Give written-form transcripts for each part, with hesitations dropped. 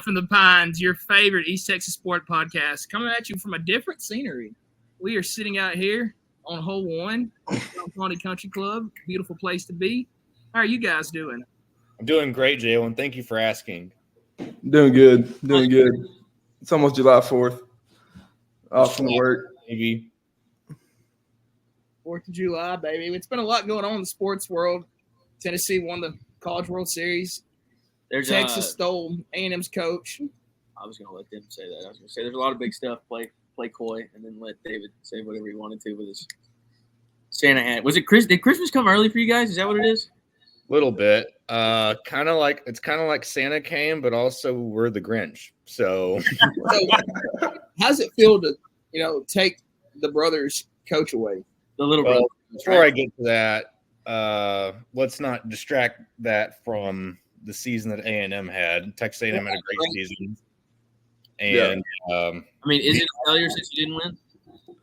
Live from the Pines, your favorite East Texas sport podcast, coming at you from a different scenery. We are sitting out here on hole 1, County Country Club. Beautiful place to be. How are you guys doing? I'm doing great, Jalen. Thank you for asking. Doing good. It's almost July 4th. Off from work. Maybe. 4th of July, baby. It's been a lot going on in the sports world. Tennessee won the College World Series. Texas stole A&M's coach. I was going to let them say that. I was going to say there's a lot of big stuff. Play coy, and then let David say whatever he wanted to with his Santa hat. Was it Did Christmas come early for you guys? Is that what it is? A little bit. It's kind of like Santa came, but also we're the Grinch. So how's it feel to take the brother's coach away? The little brother. Before I get to that, let's not distract that from the season that A&M had. Texas A&M had a great season. And is it a failure since you didn't win?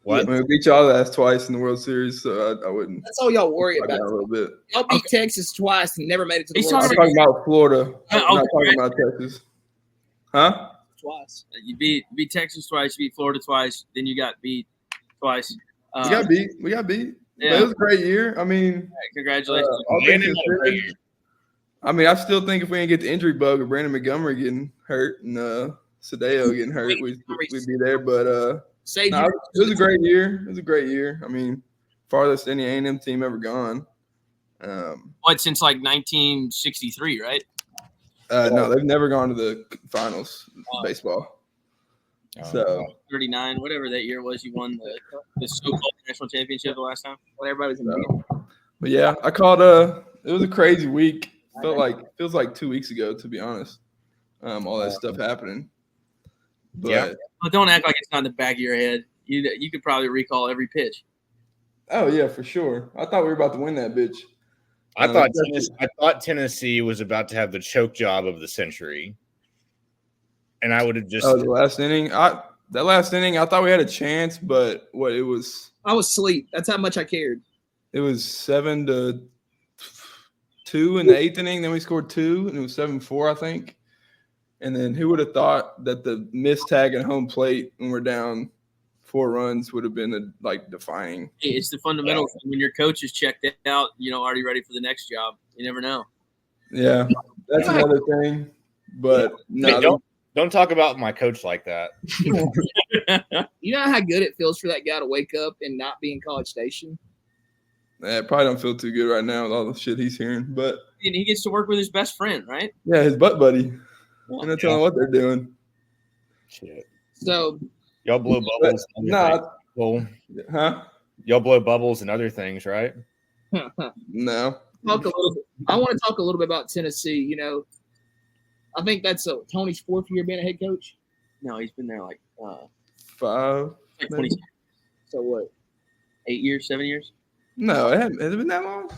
What? I mean, we beat y'all ass twice in the World Series, so I wouldn't. That's all y'all worry about. A little bit. Y'all beat Texas twice and never made it to the World I'm Series. talking about Florida. I'm not talking about Texas. Huh? Twice. You beat Texas twice. You beat Florida twice. Then you got beat twice. We got beat. Yeah. But it was a great year. I mean, congratulations. I still think if we didn't get the injury bug of Brandon Montgomery getting hurt and Sadeo getting hurt, we'd be there. But it was a great year. It was a great year. I mean, farthest any A&M team ever gone. Since like 1963, right? No, they've never gone to the finals baseball. So 39, whatever that year was, you won the so-called national championship the last time. When everybody's in But yeah, I called. It was a crazy week. Feels like 2 weeks ago, to be honest. All that stuff happening. But don't act like it's not in the back of your head. You could probably recall every pitch. Oh yeah, for sure. I thought we were about to win that bitch. I thought Tennessee was about to have the choke job of the century, and I would have just. Oh, the last inning. That last inning, I thought we had a chance, but it was. I was asleep. That's how much I cared. It was 7-2 in the 8th inning. Then we scored 2, and it was 7-4, I think. And then who would have thought that the missed tag at home plate when we're down 4 runs would have been defining. It's the fundamentals. When your coach is checked out, already ready for the next job. You never know. Yeah, that's another thing. But no, don't talk about my coach like that. You know how good it feels for that guy to wake up and not be in College Station? Yeah, probably don't feel too good right now with all the shit he's hearing. But and he gets to work with his best friend, right? Yeah, his butt buddy. And that's telling what they're doing. Shit. So y'all blow bubbles. Huh? Y'all blow bubbles and other things, right? No. I want to talk a little bit about Tennessee. I think that's Tony's 4th year being a head coach. No, he's been there like 5. Like 20. So what? 8 years, 7 years? No, has it been that long?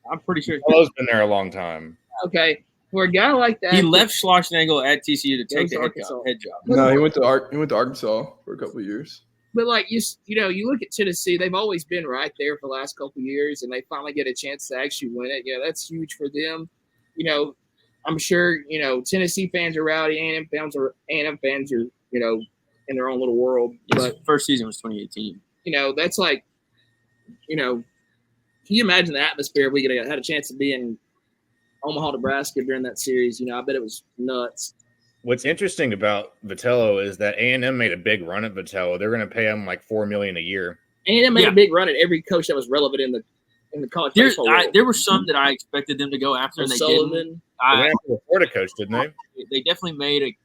I'm pretty sure. He's been there a long time. Okay. For a guy like that, he left Schlossnagle at TCU to take the head job. No, he went to Arkansas for a couple of years. But you look at Tennessee, they've always been right there for the last couple of years, and they finally get a chance to actually win it. That's huge for them. I'm sure Tennessee fans are rowdy, A&M fans are in their own little world. But first season was 2018. That's like, can you imagine the atmosphere if we could have had a chance to be in Omaha, Nebraska during that series? I bet it was nuts. What's interesting about Vitello is that A&M made a big run at Vitello. They're going to pay him like $4 million a year. A&M made a big run at every coach that was relevant in the college baseball world. There were some that I expected them to go after, and they didn't. They went after the Florida coach, didn't they? They definitely made a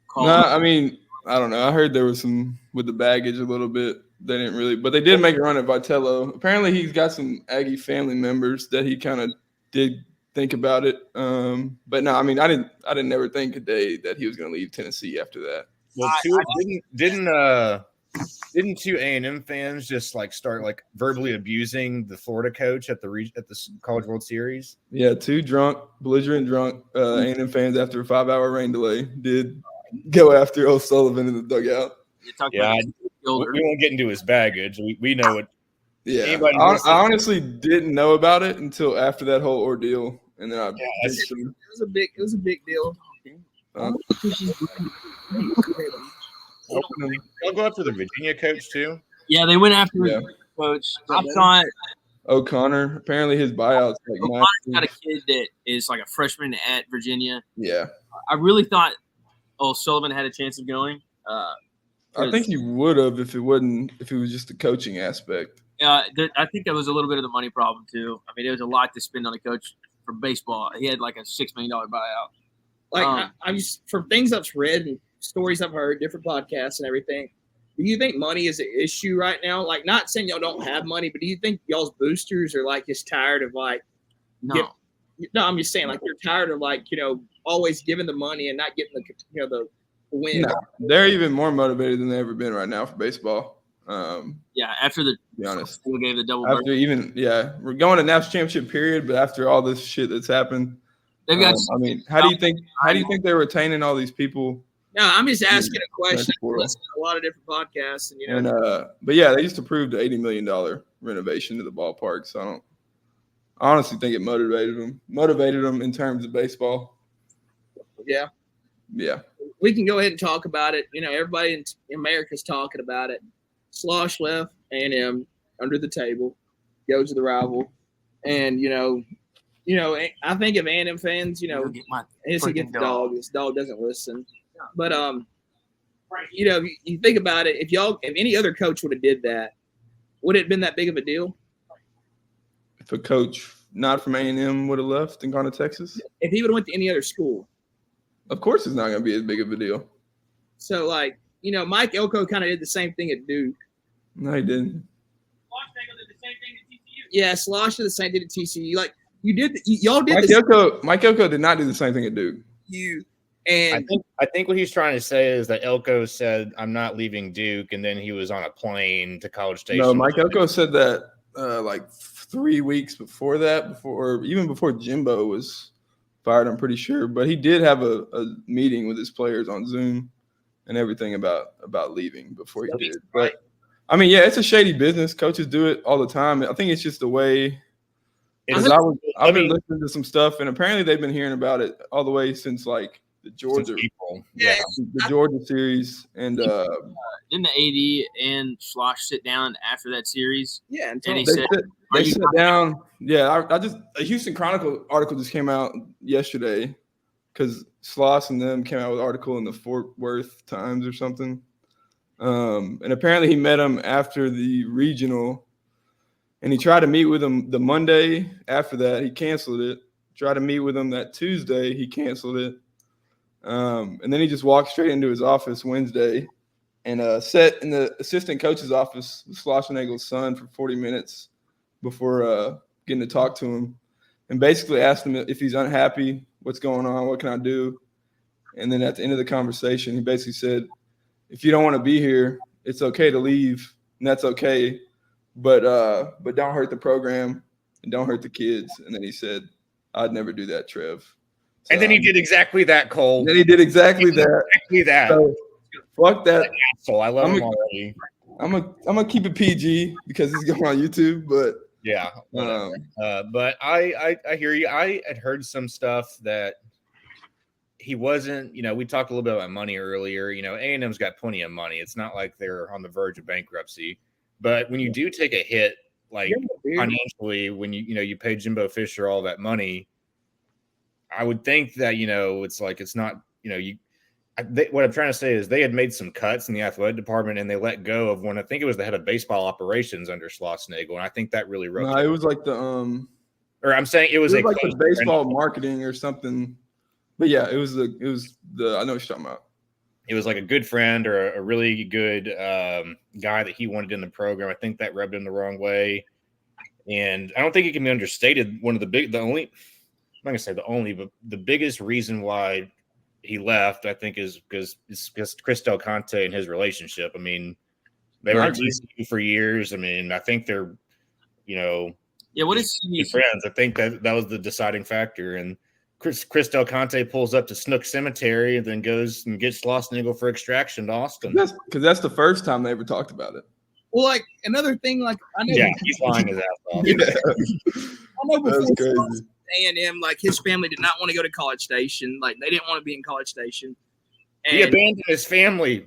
call. No, I mean, I don't know. I heard there was some with the baggage a little bit. They didn't really, but they did make a run at Vitello. Apparently, he's got some Aggie family members that he kind of did think about it. But no, I mean, I didn't never think a day that he was going to leave Tennessee after that. Well, didn't 2 A&M fans just start verbally abusing the Florida coach at the College World Series? Yeah, 2 belligerent drunk A&M fans after a 5-hour rain delay did go after O'Sullivan in the dugout. We won't get into his baggage. We know it. Yeah, I honestly didn't know about it until after that whole ordeal, and then it was a big deal. They'll go after the Virginia coach too. Yeah, they went after Yeah. the coach. I thought O'Connor. Apparently his buyout's like O'Connor's massive. got a kid that is like a freshman at Virginia. Yeah. I really thought O'Sullivan had a chance of going. I think he would have if it was just the coaching aspect. I think that was a little bit of the money problem too. I mean, there was a lot to spend on a coach for baseball. He had like a $6 million buyout. Like I'm just from things I've read and stories I've heard, different podcasts and everything. Do you think money is an issue right now? Like, not saying y'all don't have money, but do you think y'all's boosters are like just tired of like? No, I'm just saying like they're tired of like always giving the money and not getting the win. No, they're even more motivated than they've ever been right now for baseball. Yeah, after the to be honest, we gave the double. After we're going to national championship period, but after all this shit that's happened, they've got. I mean, how do you think they're retaining all these people? No, I'm just asking a question. I listen to a lot of different podcasts, and but yeah, they just approved the $80 million renovation to the ballpark. So I honestly think it motivated them in terms of baseball. Yeah. We can go ahead and talk about it. Everybody in America's talking about it. Slosh left A&M under the table, goes to the rival, and I think if A&M fans, it's against the dog. This dog doesn't listen. But you think about it. If any other coach would have did that, would it have been that big of a deal? If a coach not from A&M would have left and gone to Texas, if he would have went to any other school, of course it's not going to be as big of a deal. So Mike Elko kind of did the same thing at Duke. No, he didn't. Schlossnagle did the same thing at TCU. Yeah, Slosh did the same thing at TCU. Like you did, y'all did. Mike Elko did not do the same thing at Duke. I think what he's trying to say is that Elko said, "I'm not leaving Duke," and then he was on a plane to College Station. No, Mike Elko said that like 3 weeks before before Jimbo was fired. I'm pretty sure, but he did have a meeting with his players on Zoom and everything about leaving before he did. But I mean, yeah, it's a shady business. Coaches do it all the time. I think it's just the way. I've been listening to some stuff, and apparently they've been hearing about it all the way since like the Georgia series, and didn't the AD and Schloss sit down after that series? Yeah, and he said they sat down. Yeah, a Houston Chronicle article just came out yesterday because Schloss and them came out with an article in the Fort Worth Times or something, and apparently he met him after the regional. And he tried to meet with him the Monday after that. He canceled it. Tried to meet with him that Tuesday. He canceled it. And then he just walked straight into his office Wednesday and sat in the assistant coach's office with Schlossnagle's son for 40 minutes before getting to talk to him, and basically asked him if he's unhappy, what's going on, what can I do? And then at the end of the conversation, he basically said, if you don't want to be here, it's okay to leave, and that's okay. But don't hurt the program and don't hurt the kids. And then he said, I'd never do that, Trev. So, and then he did exactly that, Cole. And then he did exactly that. Exactly that. So, fuck that. So I love him already. I'm gonna keep it PG because he's going on YouTube, but yeah. But I hear you. I had heard some stuff that he wasn't, we talked a little bit about money earlier. A&M's got plenty of money. It's not like they're on the verge of bankruptcy. But when you do take a hit, like financially, when you pay Jimbo Fisher all that money, I would think that it's not what I'm trying to say is they had made some cuts in the athletic department and they let go of one. I think it was the head of baseball operations under Schlossnagle, and I think that really wrote. No, it was like the Or I'm saying it was like the baseball marketing or something. But yeah, it was the I know what you're talking about. It was like a good friend or a really good guy that he wanted in the program. I think that rubbed him the wrong way. And I don't think it can be understated. I'm not going to say the only, but the biggest reason why he left, I think, is because Chris Del Conte and his relationship. I mean, they were TCU for years. I mean, I think they're, what is friends. I think that was the deciding factor. And Chris Del Conte pulls up to Snook Cemetery and then goes and gets Schlossnagle for extraction to Austin. Because that's the first time they ever talked about it. Well, like another thing, like I know. Yeah, he's lying his ass off. Yeah. I know before A&M. Like his family did not want to go to College Station. Like they didn't want to be in College Station. And He abandoned his family.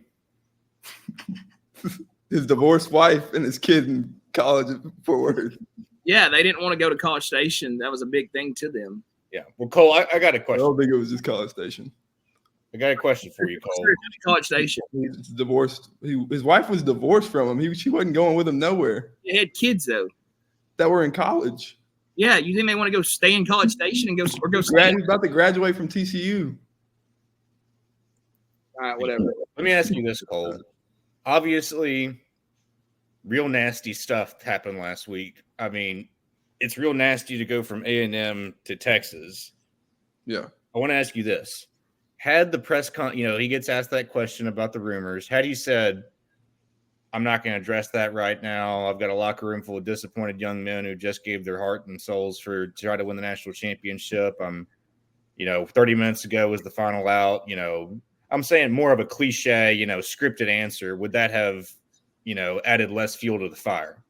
His divorced wife and his kid in college at Fort Worth. yeah, they didn't want to go to College Station. That was a big thing to them. Yeah. Well, Cole, I got a I question. don't think it was just College Station. I got a question for you, Cole. College Station. He's divorced. His wife was divorced from him. She wasn't going with him nowhere. They had kids though. That were in college. Yeah, you think they want to go stay in College Station and go stay? He's about to graduate from TCU. All right, whatever. Let me ask you this, Cole. Obviously, real nasty stuff happened last week. I mean, it's real nasty to go from A&M to Texas. Yeah. I want to ask you this. Had the press he gets asked that question about the rumors. Had he said, I'm not going to address that right now. I've got a locker room full of disappointed young men who just gave their heart and souls to try to win the national championship. 30 minutes ago was the final out. I'm saying more of a cliche, scripted answer. Would that have, added less fuel to the fire?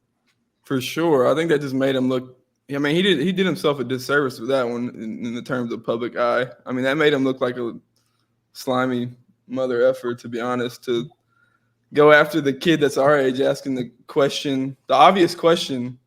For sure. I think that just made him look. I mean, he did himself a disservice with that one in the terms of public eye. I mean, that made him look like a slimy mother effer, to be honest, to go after the kid that's our age, asking the obvious question,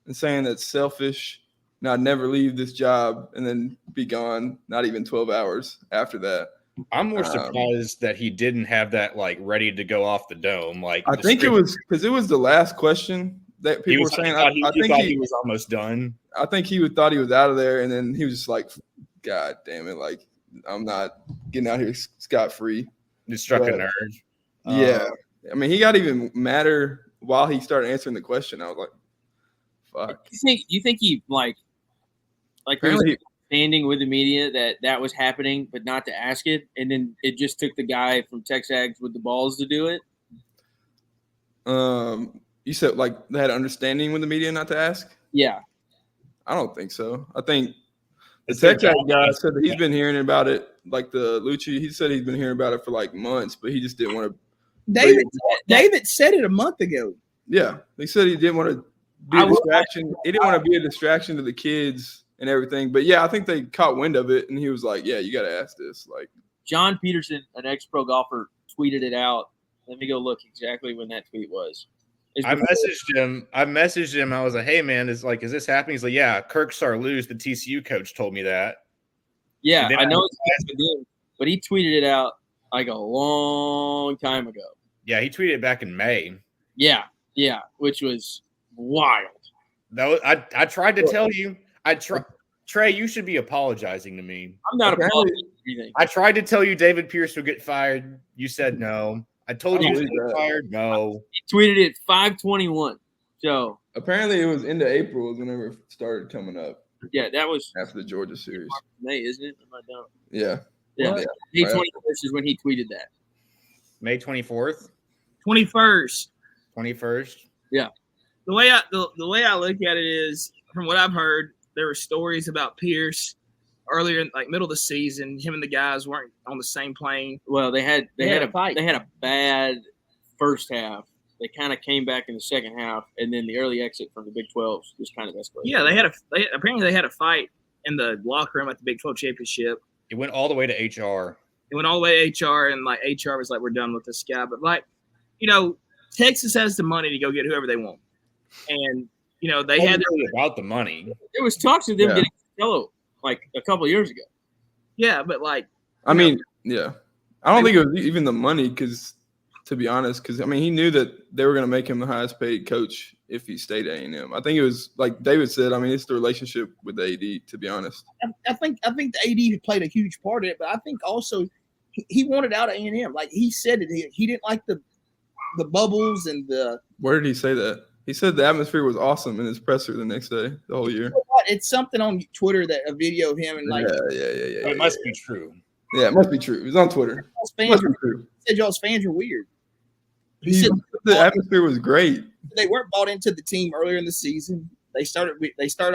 and saying that's selfish, and I'd never leave this job, and then be gone not even 12 hours after that. I'm more surprised that he didn't have that ready to go off the dome. I think it was because it was the last question that people were saying. I think he was almost done. I think he thought he was out of there, and then he was just like, God damn it, I'm not getting out here scot-free. It struck a nerve. Yeah. I mean, he got even madder while he started answering the question. I was like, fuck. You think he standing with the media that was happening, but not to ask it, and then it just took the guy from Texas with the balls to do it? You said they had understanding with the media not to ask? Yeah. I don't think so. I think the Texas guy said that he's been hearing about it, like the Lucci. He said he's been hearing about it for months, but he just didn't want to. David said it a month ago. Yeah, he said he didn't want to be a distraction. He didn't want to be a distraction to the kids and everything. But yeah, I think they caught wind of it, and he was like, "Yeah, you got to ask this." John Peterson, an ex-pro golfer, tweeted it out. Let me go look exactly when that tweet was. I messaged him. I was like, "Hey, man, is this happening?" He's like, "Yeah, Kirk Sarloos, the TCU coach, told me that." Yeah, I know it's but he tweeted it out a long time ago. Yeah, he tweeted it back in May. Yeah, which was wild. I tried to tell you. Trey, you should be apologizing to me. I'm not apologizing for anything. I tried to tell you David Pierce would get fired. You said no. I told you he would get fired. No. He tweeted it 5:21. So apparently it was into April whenever it started coming up. Yeah, that was after the Georgia series. May, isn't it? Am I down? Yeah. Yeah. May 21st is when he tweeted that. May 24th? 21st. 21st? Yeah. The way I look at it is, from what I've heard, there were stories about Pierce earlier, middle of the season. Him and the guys weren't on the same plane. Well, they had a fight. They had a bad first half. They kind of came back in the second half, and then the early exit from the Big 12 just kind of escalated. Yeah, apparently they had a fight in the locker room at the Big 12 championship. It went all the way to HR. It went all the way to HR, and HR was like, "We're done with this guy." But Texas has the money to go get whoever they want, and they had really about the money. There was talks of them getting Costello a couple of years ago. Yeah, but I don't think it was even the money to be honest, he knew that they were going to make him the highest paid coach if he stayed at A&M. I think it was like David said. It's the relationship with the AD. To be honest, I think the AD played a huge part in it, but I think also he wanted out of A&M. He said it, he didn't like the bubbles and the. Where did he say that? He said the atmosphere was awesome in his presser the next day, the whole year. It's something on Twitter that a video of him and It must be true. Yeah, it must be true. It was on Twitter. It must be true. He said y'all's fans are weird. He said the atmosphere was great. They weren't bought into the team earlier in the season. They started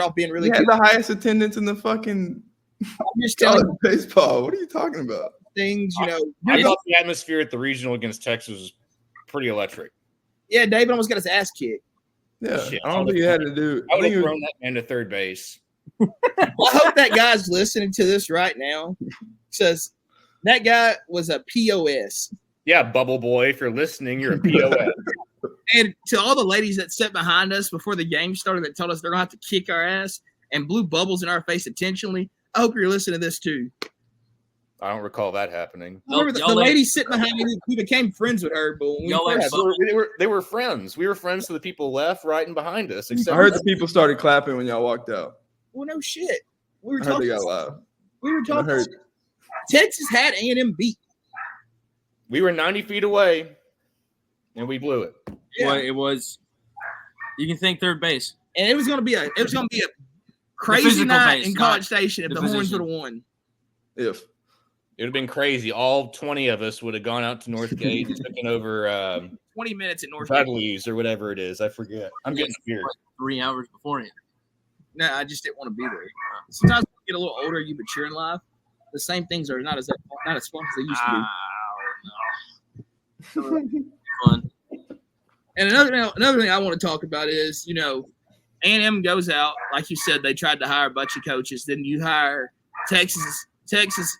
off being really good. Had the highest attendance in the fucking I'm just telling you, baseball. What are you talking about? Things, I thought the atmosphere at the regional against Texas was pretty electric. Yeah, David almost got his ass kicked. Yeah, I don't think he had to do. I would have thrown that man to third base. I hope that guy's listening to this right now. Says that guy was a POS. Yeah, Bubble Boy, if you're listening, you're a POS. And to all the ladies that sat behind us before the game started that told us they're going to have to kick our ass and blew bubbles in our face intentionally, I hope you're listening to this too. I don't recall that happening. I remember the lady sitting behind me, we became friends with her, but when they were friends. We were friends to the people left, right, and behind us. I heard the people started clapping when y'all walked out. Well, no shit. We were I heard talking. they got loud. We were talking. Texas had A&M beat. We were 90 feet away, and we blew it. Yeah. Well, it was. You can think third base, and it was going to be a crazy night in College Station if the Horns would have won. If it would have been crazy, all 20 of us would have gone out to Northgate and taken over 20 minutes at Northgate Bradley's or whatever it is. I forget. I'm getting scared. Like 3 hours beforehand. No, I just didn't want to be there. Sometimes when you get a little older, you mature in life. The same things are not as fun as they used to be. Fun. And another thing I want to talk about is, A&M goes out, like you said, they tried to hire a bunch of coaches. Then you hire Texas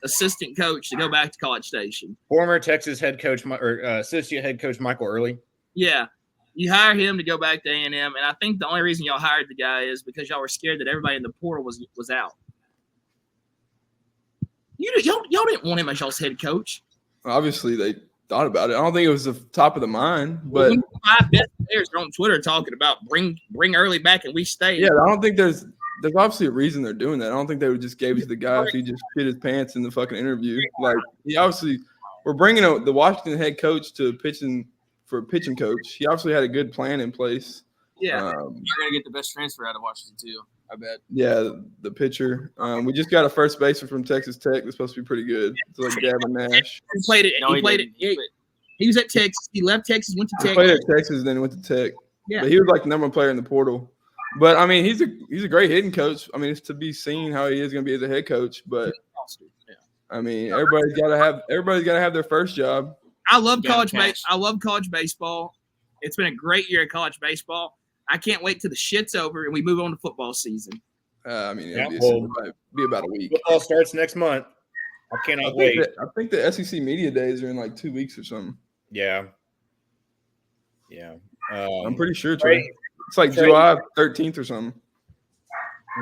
assistant coach to go back to College Station. Former Texas head coach or associate head coach Michael Earley. Yeah. You hire him to go back to A&M, and I think the only reason y'all hired the guy is because y'all were scared that everybody in the portal was out. Y'all didn't want him as y'all's head coach. Obviously, they thought about it. I don't think it was the top of the mind, but 5 best players are on Twitter talking about bring Early back and we stay. Yeah, I don't think there's obviously a reason they're doing that. I don't think they would just gave it to the guy if he just shit his pants in the fucking interview. Like, he obviously, we're bringing the Washington head coach to pitching coach. He obviously had a good plan in place. Yeah, you're gonna get the best transfer out of Washington too, I bet. Yeah, the pitcher. We just got a first baseman from Texas Tech that's supposed to be pretty good. It's like Gavin Nash. He played it. No, he played it. He was at Texas. He left Texas, went to Tech. He played at Texas, then went to Tech. Yeah, but he was like the number one player in the portal. But I mean, he's a great hitting coach. I mean, it's to be seen how he is going to be as a head coach. But I mean, everybody's got to have their first job. I love college baseball. It's been a great year of college baseball. I can't wait till the shit's over and we move on to football season. I mean, it'll be about a week. Football starts next month. I cannot wait. I think the SEC media days are in like 2 weeks or something. Yeah. I'm pretty sure it's right. It's like July 13th or something.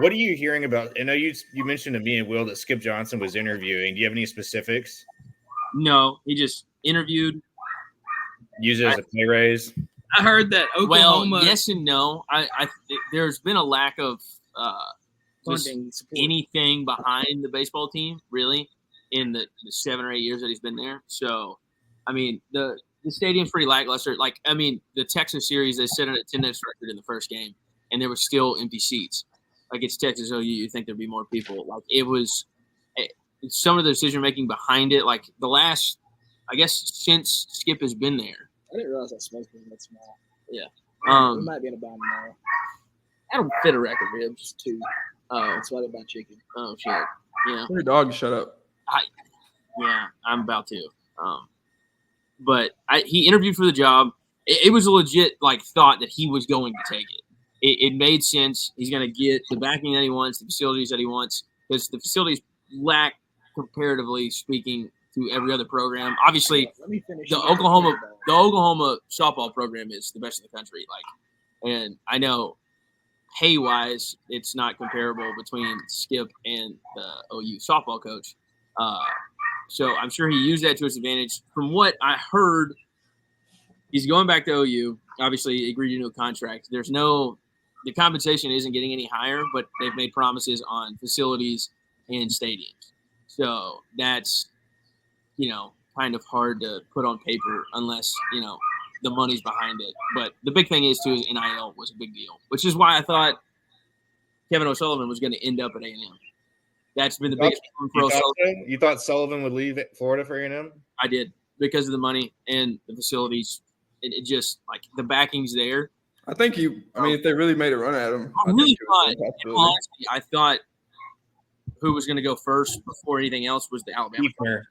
What are you hearing about? I know you mentioned to me and Will that Skip Johnson was interviewing. Do you have any specifics? No, he just interviewed. Use it as a pay raise. I heard that Oklahoma. Well, yes and no. There's been a lack of funding support. Anything behind the baseball team, really, in the 7 or 8 years that he's been there. So, I mean, the stadium's pretty lackluster. Like, I mean, the Texas series, they set an attendance record in the first game, and there were still empty seats. Like, it's Texas OU, you think there'd be more people. Like, it was some of the decision making behind it. Like, the last, I guess, since Skip has been there. I didn't realize that smoke was that small. Yeah. We might be in a bind tomorrow. I don't fit a rack of ribs. 2. Oh, that's why they buy chicken. Oh, shit. Yeah. Your dog, shut up. I'm about to. But he interviewed for the job. It was a legit thought that he was going to take it. It made sense. He's going to get the backing that he wants, the facilities that he wants, because the facilities lack, comparatively speaking, to every other program. Obviously, the Oklahoma softball program is the best in the country. And I know pay-wise, it's not comparable between Skip and the OU softball coach. So I'm sure he used that to his advantage. From what I heard, he's going back to OU. Obviously, he agreed to a contract. The compensation isn't getting any higher, but they've made promises on facilities and stadiums. So that's, kind of hard to put on paper unless, the money's behind it. But the big thing is, too, NIL was a big deal, which is why I thought Kevin O'Sullivan was going to end up at A&M. That's been the biggest problem for O'Sullivan. You thought Sullivan would leave Florida for A&M? I did, because of the money and the facilities. It just, the backing's there. I think if they really made a run at him. I thought who was going to go first before anything else was the Alabama. Hefner.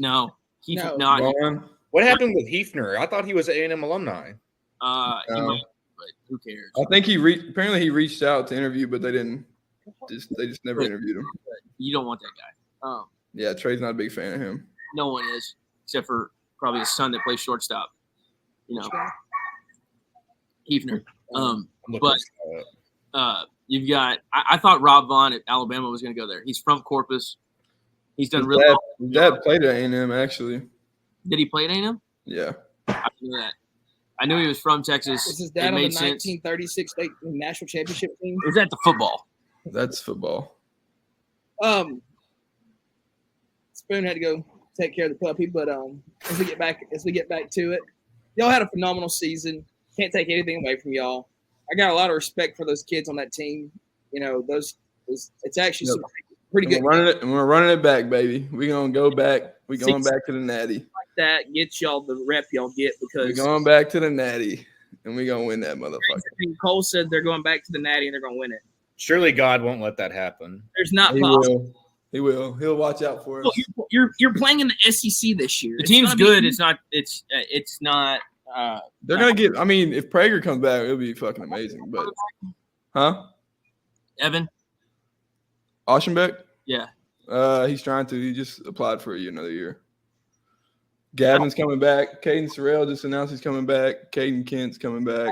No, not. What happened with Hefner? I thought he was an A&M alumni. He might, but who cares? I think apparently he reached out to interview, but they didn't They just never interviewed him. You don't want that guy. Yeah, Trey's not a big fan of him. No one is, except for probably his son that plays shortstop. Hefner. You've got. I thought Rob Vaughn at Alabama was going to go there. He's from Corpus. He's done really well. His dad played at A&M, actually. Did he play at A&M? Yeah. I knew that. I knew he was from Texas. Was his dad on the 1936 state national championship team? Or was that the football? That's football. Spoon had to go take care of the puppy, but as we get back to it, y'all had a phenomenal season. Can't take anything away from y'all. I got a lot of respect for those kids on that team. It's actually some pretty good. We're running it back, baby. We're gonna go back. We're going back to the Natty. Like that gets y'all the rep y'all get because we're going back to the Natty, and we're gonna win that motherfucker. Cole said they're going back to the Natty and they're gonna win it. Surely God won't let that happen. There's not possible. He will. He'll watch out for us. You're playing in the SEC this year. The team's good. It's not. They're gonna get. I mean, if Prager comes back, it'll be fucking amazing. But, Evan Oschenbeck? Yeah. He's trying to. He just applied for another year. Gavin's coming back. Caden Sorrell just announced he's coming back. Caden Kent's coming back.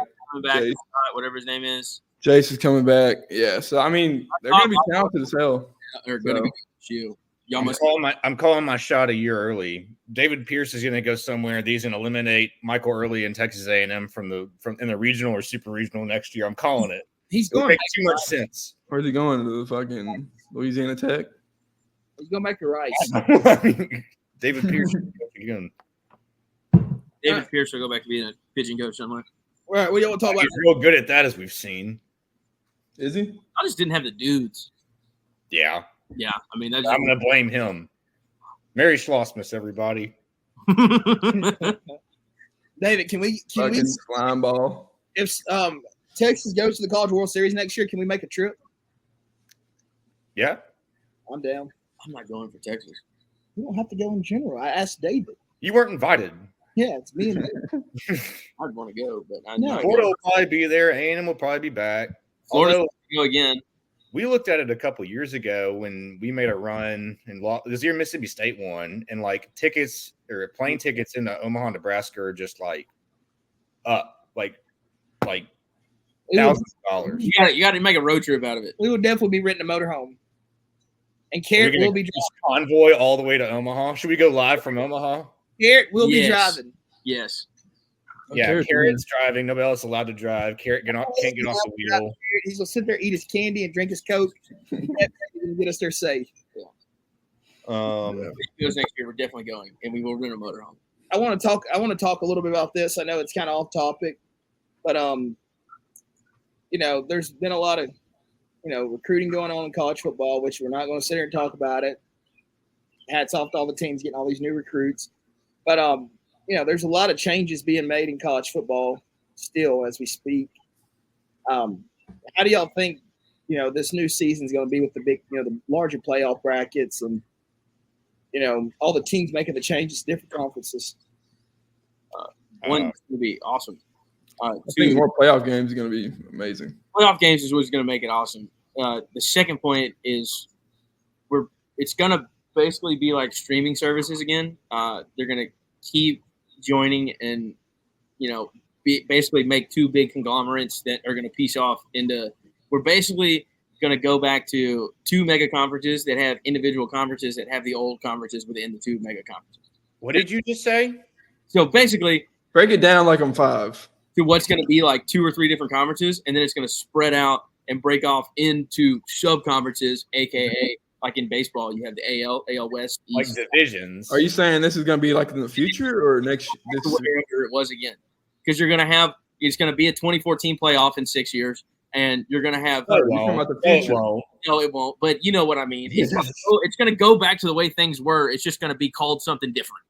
Whatever his name is. Jace is coming back. Yeah. So I mean, they're gonna be talented as hell. They're gonna be you. I'm calling my shot a year early. David Pierce is going to go somewhere. He's going to eliminate Michael Earley and Texas A&M from in the regional or super regional next year. I'm calling it. He's going. Makes too much sense. Where's he going? To the fucking Louisiana Tech? He's going back to Rice. David Pierce. Again. David Pierce will go back to being a pigeon coach somewhere. All right, we don't want to talk about. He's real good at that, as we've seen. Is he? I just didn't have the dudes. Yeah. Yeah, I mean, I'm going to blame him. Mary Schlossnagle, everybody. David, can we slime ball? If Texas goes to the College World Series next year, can we make a trip? Yeah, I'm down. I'm not going for Texas. You don't have to go in general. I asked David. You weren't invited. Yeah, it's me and David. I'd want to go, but Florida will probably be there. A&M will probably be back. Florida will go again. We looked at it a couple years ago when we made a run and this year Mississippi State won, and like tickets or plane tickets into Omaha, Nebraska are just like up like $1,000. You got to make a road trip out of it. We would definitely be renting a motorhome, and Carrot will be driving. Convoy all the way to Omaha. Should we go live from Omaha? Carrot will be driving. Yes. Yeah, Carrot's driving. Nobody else allowed to drive. Carrot can't get off the wheel. He's gonna sit there, eat his candy, and drink his Coke, and get us there safe. Yeah. If he goes next year, we're definitely going, and we will rent a motorhome. I want to talk a little bit about this. I know it's kind of off topic, but there's been a lot of recruiting going on in college football, which we're not going to sit here and talk about it. Hats off to all the teams getting all these new recruits, but there's a lot of changes being made in college football still as we speak. How do y'all think, this new season is going to be with the big, the larger playoff brackets and, all the teams making the changes, different conferences? One's going to be awesome. I think more playoff games is going to be amazing. Playoff games is what's going to make it awesome. The second point is it's going to basically be like streaming services again. They're going to keep joining and basically make two big conglomerates that are going to piece off into. We're basically going to go back to two mega conferences that have individual conferences that have the old conferences within the two mega conferences. What did you just say? So basically, break it down like I'm 5 to what's going to be like 2 or 3 different conferences, and then it's going to spread out and break off into sub conferences, aka like in baseball, you have the AL West, East. Like divisions. Are you saying this is going to be like in the future or next? This is where it was again, because you're going to have it's going to be a 2014 playoff in 6 years, and you're going to have. No, it won't. But you know what I mean. It's going to go back to the way things were. It's just going to be called something different.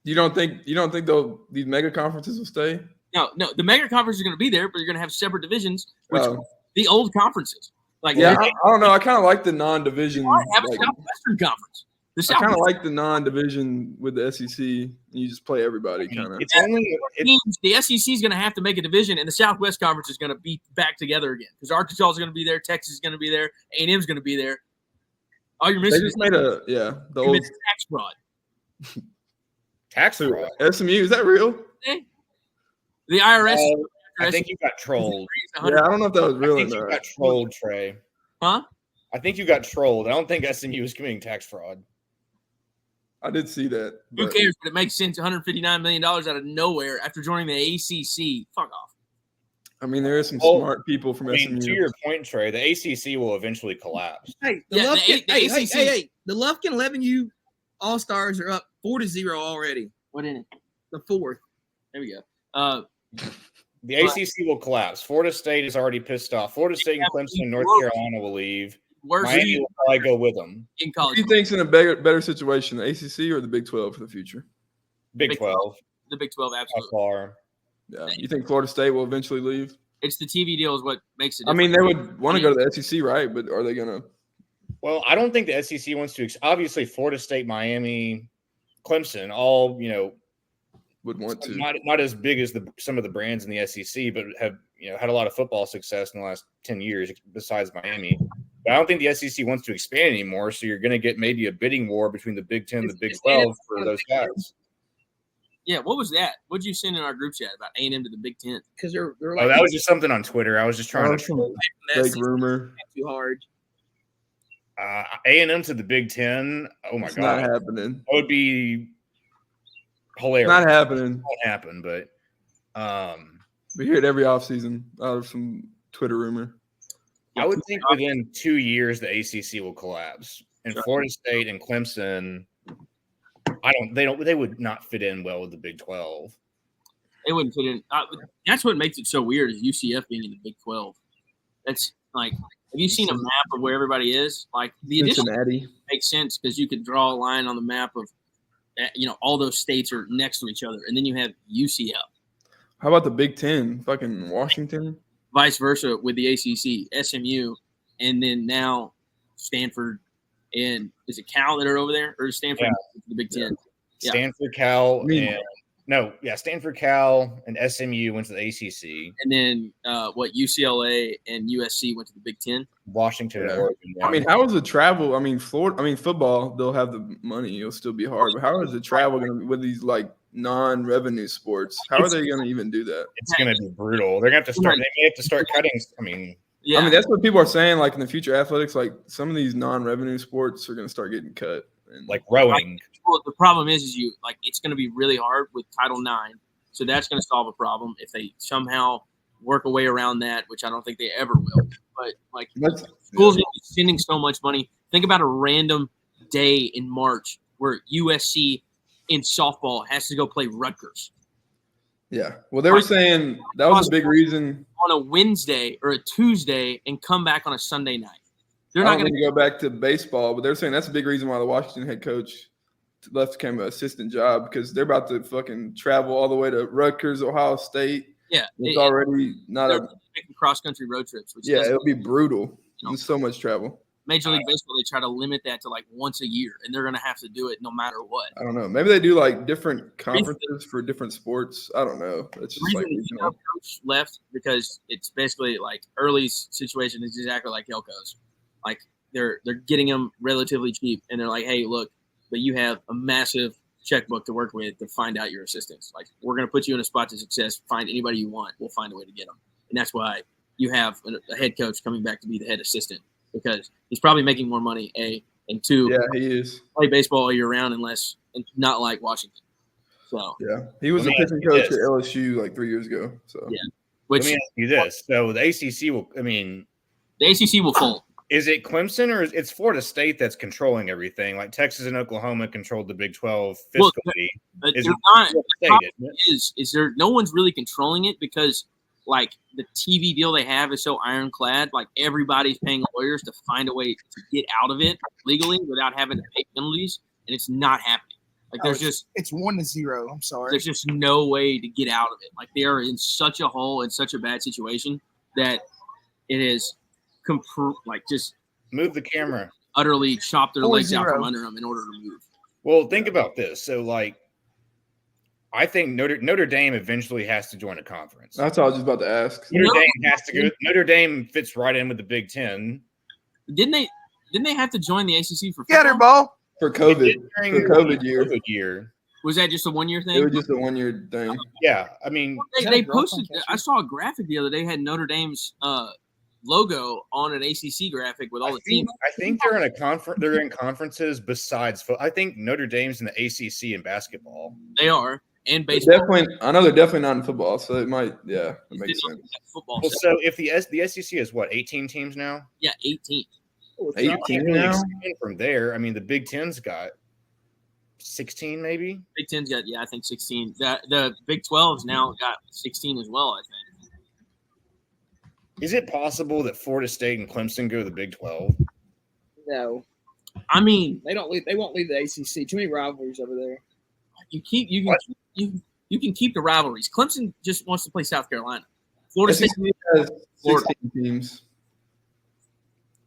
You don't think these mega conferences will stay? No. The mega conferences are going to be there, but you're going to have separate divisions, which are the old conferences. Like I don't know. I kind of like the non-division. Have a Southwestern Conference. I kind of like the non-division with the SEC. You just play everybody, kind of. It's only the SEC is going to have to make a division, and the Southwest Conference is going to be back together again because Arkansas is going to be there, Texas is going to be there, A&M is going to be there. All you're missing is the old tax fraud. tax fraud. SMU, is that real? The IRS. I think you got trolled. Yeah, I don't know if that was real. I think you got trolled, Trey. Huh? I think you got trolled. I don't think SMU was committing tax fraud. I did see that. Who cares? But it makes sense. $159 million out of nowhere after joining the ACC. Fuck off. I mean, there are some smart people from SMU. To your point, Trey, the ACC will eventually collapse. Hey, the Lufkin 11U All-Stars are up 4-0 already. What in it? The fourth. There we go. The ACC will collapse. Florida State is already pissed off. Florida State and Clemson and North Carolina will leave. Miami will probably go with them. In college. Who do you think's in a better situation, the ACC or the Big 12 for the future? Big 12. The Big 12, absolutely. By far. Yeah. You think Florida State will eventually leave? It's the TV deal is what makes it. I mean, they would want to go to the SEC, right? But are they going to? Well, I don't think the SEC wants to. Obviously, Florida State, Miami, Clemson, all would want to. Not as big as some of the brands in the SEC, but have had a lot of football success in the last 10 years. Besides Miami, but I don't think the SEC wants to expand anymore. So you're going to get maybe a bidding war between the Big 10 and the Big 12 for those guys. Yeah, what was that? What did you send in our group chat about A&M to the Big 10? Because they're like, that was just something on Twitter. I was just trying to fake rumor. Too hard. A&M to the Big 10. Oh my God, not happening. That would be hilarious. Not happening. It won't happen, but we hear it every offseason out of some Twitter rumor. I would think within 2 years the ACC will collapse, and Florida State and Clemson. They would not fit in well with the Big 12. They wouldn't fit in. That's what makes it so weird is UCF being in the Big 12. That's like, have you seen a map of where everybody is? Like the addition makes sense because you could draw a line on the map of, all those states are next to each other, and then you have UCF. How about the Big 10? Fucking Washington. Vice versa with the ACC, SMU, and then now Stanford. And is it Cal that are over there, or is Stanford the Big 10? Yeah. Stanford, Cal, Stanford, Cal, and SMU went to the ACC. And then UCLA and USC went to the Big 10. Washington, Oregon. I mean, how is the travel? I mean, football, they'll have the money. It'll still be hard. But how is the travel going to be with these non-revenue sports? How are they going to even do that? It's going to be brutal. They're going to have to start. They may have to start cutting. I mean. Yeah. I mean, that's what people are saying. Like in the future athletics, like some of these non-revenue sports are going to start getting cut. Like rowing. Well, the problem is it's going to be really hard with Title IX. So that's going to solve a problem if they somehow work a way around that, which I don't think they ever will. But schools are spending so much money. Think about a random day in March where USC in softball has to go play Rutgers. Yeah. Well, they were saying that was a big reason. On a Wednesday or a Tuesday and come back on a Sunday night. They're not going to go back to baseball, but they're saying that's a big reason why the Washington head coach left became an assistant job because they're about to fucking travel all the way to Rutgers, Ohio State. Yeah. It's already not making cross-country road trips. Which it'll be brutal. There's so much travel. Major League Baseball, they try to limit that to once a year, and they're going to have to do it no matter what. I don't know. Maybe they do different conferences for different sports. I don't know. It's just the coach left because it's basically Early's situation is exactly like Elko's. They're getting them relatively cheap, and they're like, hey, look, but you have a massive checkbook to work with to find out your assistants. We're going to put you in a spot to success. Find anybody you want. We'll find a way to get them, and that's why you have a head coach coming back to be the head assistant. Because he's probably making more money, A, and 2. Yeah, he is. Play baseball all year round and not like Washington. So yeah, he was a pitching coach at LSU 3 years ago. So yeah, let me ask you this: so the ACC will, the ACC will fold. Is it Clemson or it's Florida State that's controlling everything? Like Texas and Oklahoma controlled the Big 12 fiscally. Is there no one's really controlling it because the TV deal they have is so ironclad. Everybody's paying lawyers to find a way to get out of it legally without having to pay penalties, and it's not happening. It's 1-0. I'm sorry. There's just no way to get out of it. They are in such a hole, in such a bad situation that it is just move the camera. utterly chop their legs out 4-0. from under them in order to move. Well, think about this. So, like, I think Notre Dame eventually has to join a conference. That's what I was just about to ask. Dame has to go. Notre Dame fits right in with the Big Ten. Didn't they have to join the ACC for Gator football? ball. For COVID, During for the COVID year. COVID year. Was that just a 1 year thing? It was just a 1 year thing. Yeah, I mean, They posted. I saw a graphic the other day had Notre Dame's logo on an ACC graphic with all the teams. I think they're in a conference. They're in conferences besides. I think Notre Dame's in the ACC in basketball. They are, and baseball. Definitely, I know they're definitely not in football, so it might. Yeah, it makes sense. Football. Well, so if the SEC is what 18 teams now? Yeah, 18. 18 Really now. expand from there. I mean, the Big Ten's got 16, maybe. Big Ten's got I think 16. The Big 12's now got 16 as well. I think. Is it possible that Florida State and Clemson go to the Big 12? No, I mean, they don't. They won't leave the ACC. Too many rivalries over there. you can keep the rivalries. Clemson just wants to play South Carolina. Florida State has 16 teams.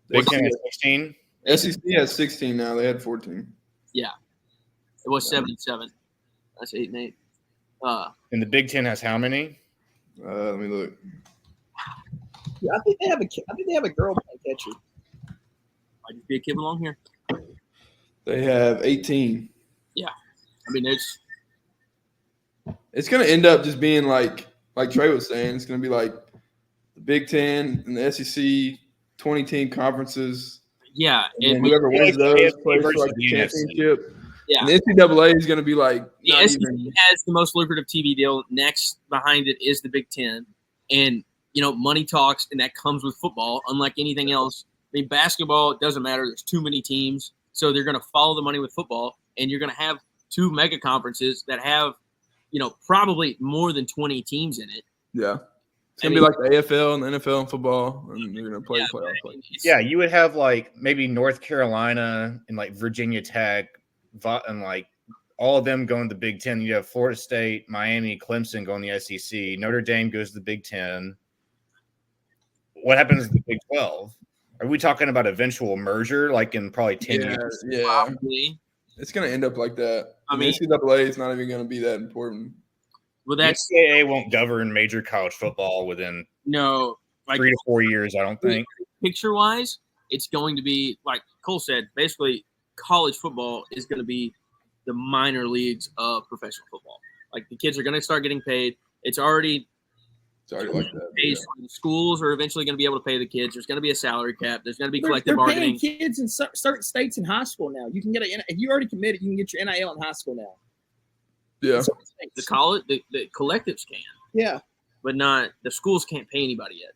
Big Ten has 16. SEC has 16 now. They had 14. It was 7-7. That's 8 and 8. And the Big Ten has how many? Let me look. Yeah, I think they have a girl play catcher. Might just be a kid along here. They have 18. I mean, It's going to end up just being like Trey was saying. It's going to be like the Big Ten and the SEC 20-team conferences. yeah. And whoever wins those plays for like the championship. Yeah. And the NCAA is going to be like The SEC has the most lucrative TV deal. Next behind it is the Big Ten. And, money talks, and that comes with football, unlike anything else. I mean, basketball, it doesn't matter. There's too many teams. So they're going to follow the money with football, and you're going to have 2 mega conferences that have, probably more than 20 teams in it. Yeah. It's going to be like the AFL and the NFL and football, and you're going to play playoff play. Yeah, you would have like maybe North Carolina and like Virginia Tech and like all of them going to the Big Ten. You have Florida State, Miami, Clemson going to the SEC. Notre Dame goes to the Big Ten. What happens to the Big 12? Are we talking about eventual merger like in probably 10 years? Yeah. Probably. It's going to end up like that. I mean, the NCAA is not even going to be that important. Well, The that's NCAA won't govern major college football within no, like 3 to 4 years, I don't think. picture-wise, it's going to be, like Cole said, basically college football is going to be the minor leagues of professional football. Like, the kids are going to start getting paid. It's already It's already like that. paid. The schools are eventually going to be able to pay the kids. There's going to be a salary cap. There's going to be They're collective bargaining. paying kids in certain states in high school now. You can get if you already committed, you can get your NIL in high school now. Yeah. The college, the collectives can, Yeah. but not the schools can't pay anybody yet.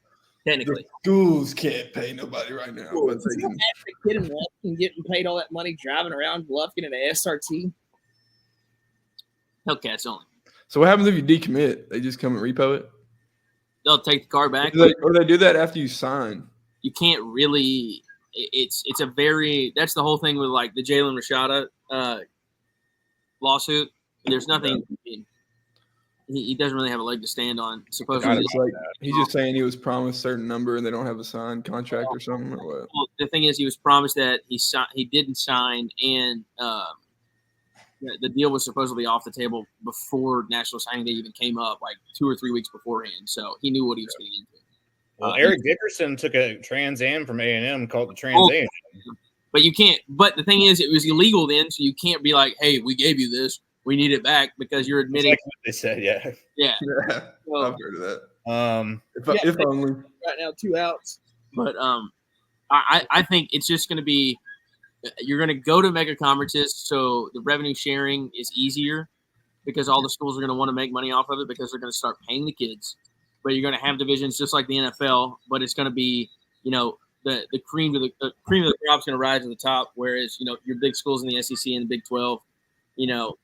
Technically, Schools can't pay nobody right now. But If you have a kid in Lufkin getting paid all that money driving around Lufkin in an SRT. Hellcats only. So what happens if you decommit? They just come and repo it? They'll take the car back. Or do they do that after you sign? You can't really. It's a very. That's the whole thing with like the Jalen Rashada lawsuit. There's nothing. He doesn't really have a leg to stand on. Supposedly, It's like, he's just saying he was promised a certain number and they don't have a signed contract or something, or what? well, the thing is, he was promised that he didn't sign, and the deal was supposedly off the table before National Signing Day even came up, like 2 or 3 weeks beforehand. So he knew what he was getting into. Well, Eric Dickerson took a Trans Am from A&M called the Trans Am. But you can't. But the thing is, it was illegal then, so you can't be like, "Hey, we gave you this. We need it back," because you're admitting. Like what they said, yeah. Yeah. Yeah, Well, I've heard of that. If Yeah. only. Right now, 2 outs. but I think it's just going to be. You're going to go to mega conferences, so the revenue sharing is easier because all the schools are going to want to make money off of it because they're going to start paying the kids. But you're going to have divisions just like the NFL, but it's going to be, the cream of the crop is going to rise to the top, whereas your big schools in the SEC and the Big 12,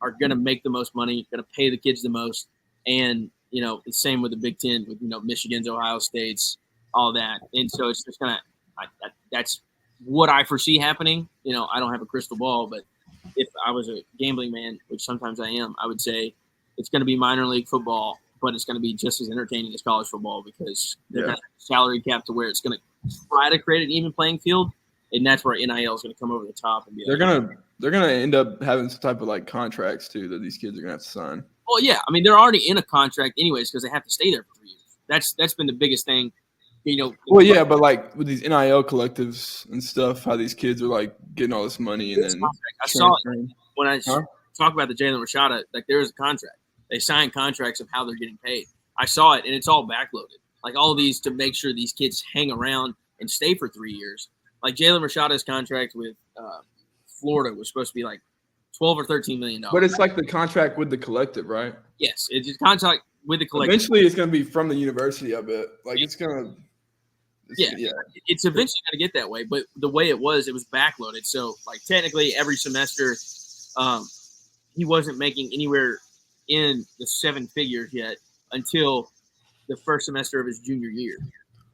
are going to make the most money, going to pay the kids the most, and the same with the Big 10 with Michigan's, Ohio State's, all that, and so it's just going to that's what I foresee happening. I don't have a crystal ball, but if I was a gambling man, which sometimes I am, I would say it's going to be minor league football, but it's going to be just as entertaining as college football because they're going to have a salary cap to where it's going to try to create an even playing field. and that's where NIL is going to come over the top and be. They're gonna end up having some type of like contracts too that these kids are gonna have to sign. Well, yeah, I mean they're already in a contract anyways because they have to stay there for 3 years. That's been the biggest thing, you know. Well, yeah, but like with these NIL collectives and stuff, how these kids are like getting all this money and then I saw it when I talk about the Jalen Rashada. Like there is a contract. They sign contracts of how they're getting paid. I saw it, and it's all backloaded. Like all of these to make sure these kids hang around and stay for 3 years. Like Jalen Rashada's contract with Florida was supposed to be like $12 or $13 million. But it's like the contract with the collective, right? Yes, it's a contract with the collective. Eventually, it's going to be from the university. I bet. Like it's going to. Yeah, it's eventually going to get that way. But the way it was backloaded. So like technically, every semester, he wasn't making anywhere in the 7 figures yet until the first semester of his junior year,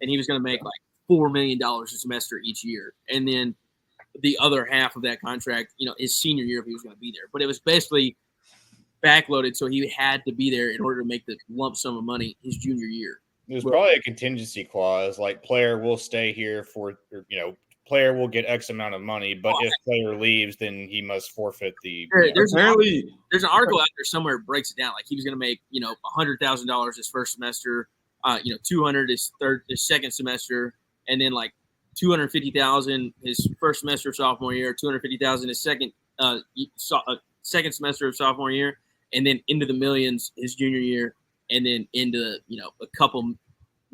and he was going to make like $4 million a semester each year, and then the other half of that contract, you know, his senior year if he was going to be there. But it was basically backloaded, so he had to be there in order to make the lump sum of money his junior year. There's probably a contingency clause, like player will stay here for, you know, player will get X amount of money, but if player leaves, then he must forfeit the. There's an article out there somewhere that breaks it down. Like he was going to make, you know, $100,000 his first semester, you know, $200,000 his second semester, and then like $250,000 his first semester of sophomore year, $250,000 his second semester of sophomore year, and then into the millions his junior year, and then into, you know, a couple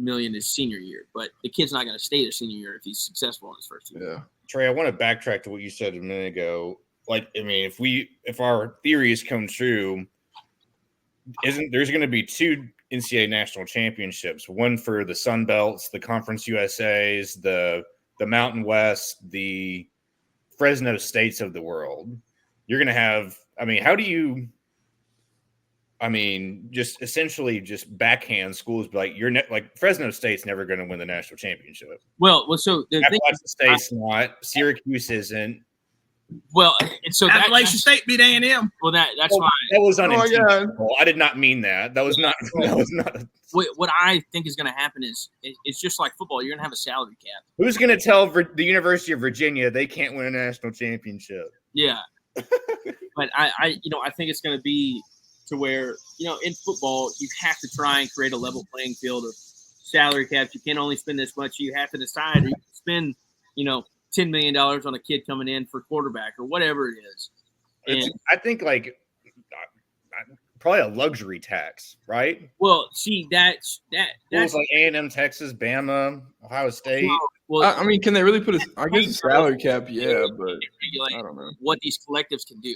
million his senior year. But the kid's not going to stay their senior year if he's successful in his first year. Yeah. Trey, I want to backtrack to what you said a minute ago. Like, I mean, if our theories come true, there's going to be 2 NCAA national championships, one for the Sun Belts, the Conference USAs, the Mountain West, the Fresno States of the world. You're going to have, I mean, how do you, I mean, just essentially just backhand schools like like Fresno State's never going to win the national championship. Well, so the Appalachian State's not, Syracuse isn't. Well, and so Appalachian State beat A&M. Well, that's why that was unintentional. I did not mean that. That was not. What I think is going to happen is it's just like football. You're going to have a salary cap. Who's going to tell the University of Virginia they can't win a national championship? Yeah, but I think it's going to be to where, you know, in football you have to try and create a level playing field of salary caps. You can't only spend this much. You have to decide. Or you can spend, you know, $10 million on a kid coming in for quarterback or whatever it is. And I think like probably a luxury tax, right? Well, see, that's like A&M, Texas, Bama, Ohio State. Well, I mean, can they really put I guess a salary cap? Yeah, but I don't know what these collectives can do.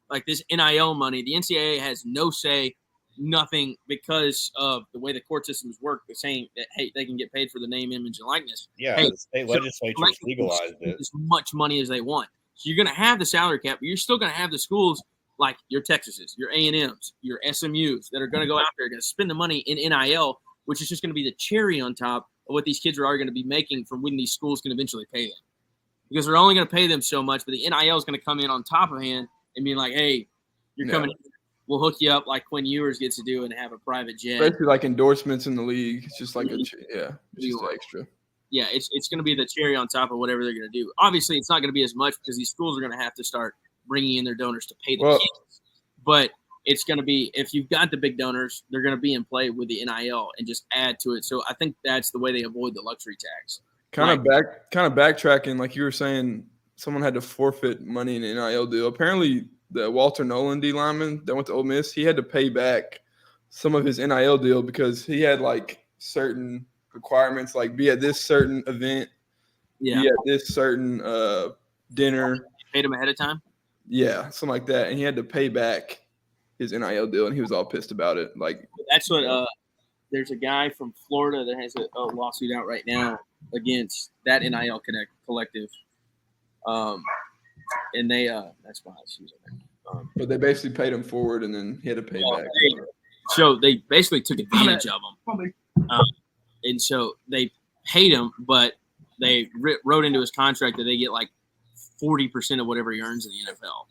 Like this NIL money, the NCAA has no say, nothing, because of the way the court systems work. They're saying that, hey, they can get paid for the name, image, and likeness. Yeah, hey, the state legislatures legalized it. As much money as they want. So you're going to have the salary cap, but you're still going to have the schools like your Texases, your A&Ms, your SMUs that are going to go out there, going to spend the money in NIL, which is just going to be the cherry on top of what these kids are already going to be making from when these schools can eventually pay them. Because they're only going to pay them so much, but the NIL is going to come in on top of hand and be like, hey, you're coming in. We'll hook you up like Quinn Ewers gets to do and have a private jet. Basically like endorsements in the league. It's just like just extra. Yeah, it's going to be the cherry on top of whatever they're going to do. Obviously, it's not going to be as much because these schools are going to have to start bringing in their donors to pay the kids. But it's going to be, if you've got the big donors, they're going to be in play with the NIL and just add to it. So I think that's the way they avoid the luxury tax. Kind of backtracking, like you were saying, someone had to forfeit money in an NIL deal. Apparently, the Walter Nolan D lineman that went to Ole Miss, he had to pay back some of his NIL deal because he had like certain requirements, like be at this certain event, be at this certain dinner. You paid him ahead of time? Yeah, something like that. And he had to pay back his NIL deal, and he was all pissed about it. Like that's what there's a guy from Florida that has a lawsuit out right now against that NIL collective. And they that's why she was in there. But they basically paid him forward, and then he had to pay back. So they basically took advantage of him. And so they paid him, but they wrote into his contract that they get like 40% of whatever he earns in the NFL.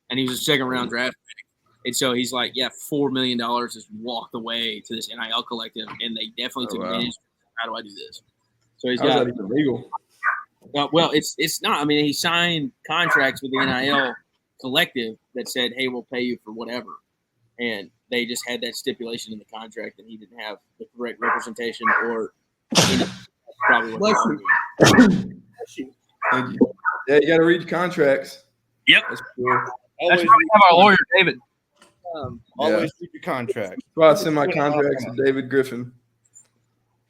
And he was a second round draft pick. And so he's like, yeah, $4 million just walked away to this NIL collective, and they definitely took advantage. How do I do this? So he's got even legal. Well, it's not. I mean, he signed contracts with the NIL collective that said, "Hey, we'll pay you for whatever," and they just had that stipulation in the contract that he didn't have the correct representation or probably what he was. Thank you. Yeah, you got to read your contracts. Yep. That's cool. That's why we have our lawyer, David. Always read your contract. That's why I send my contracts to David Griffin.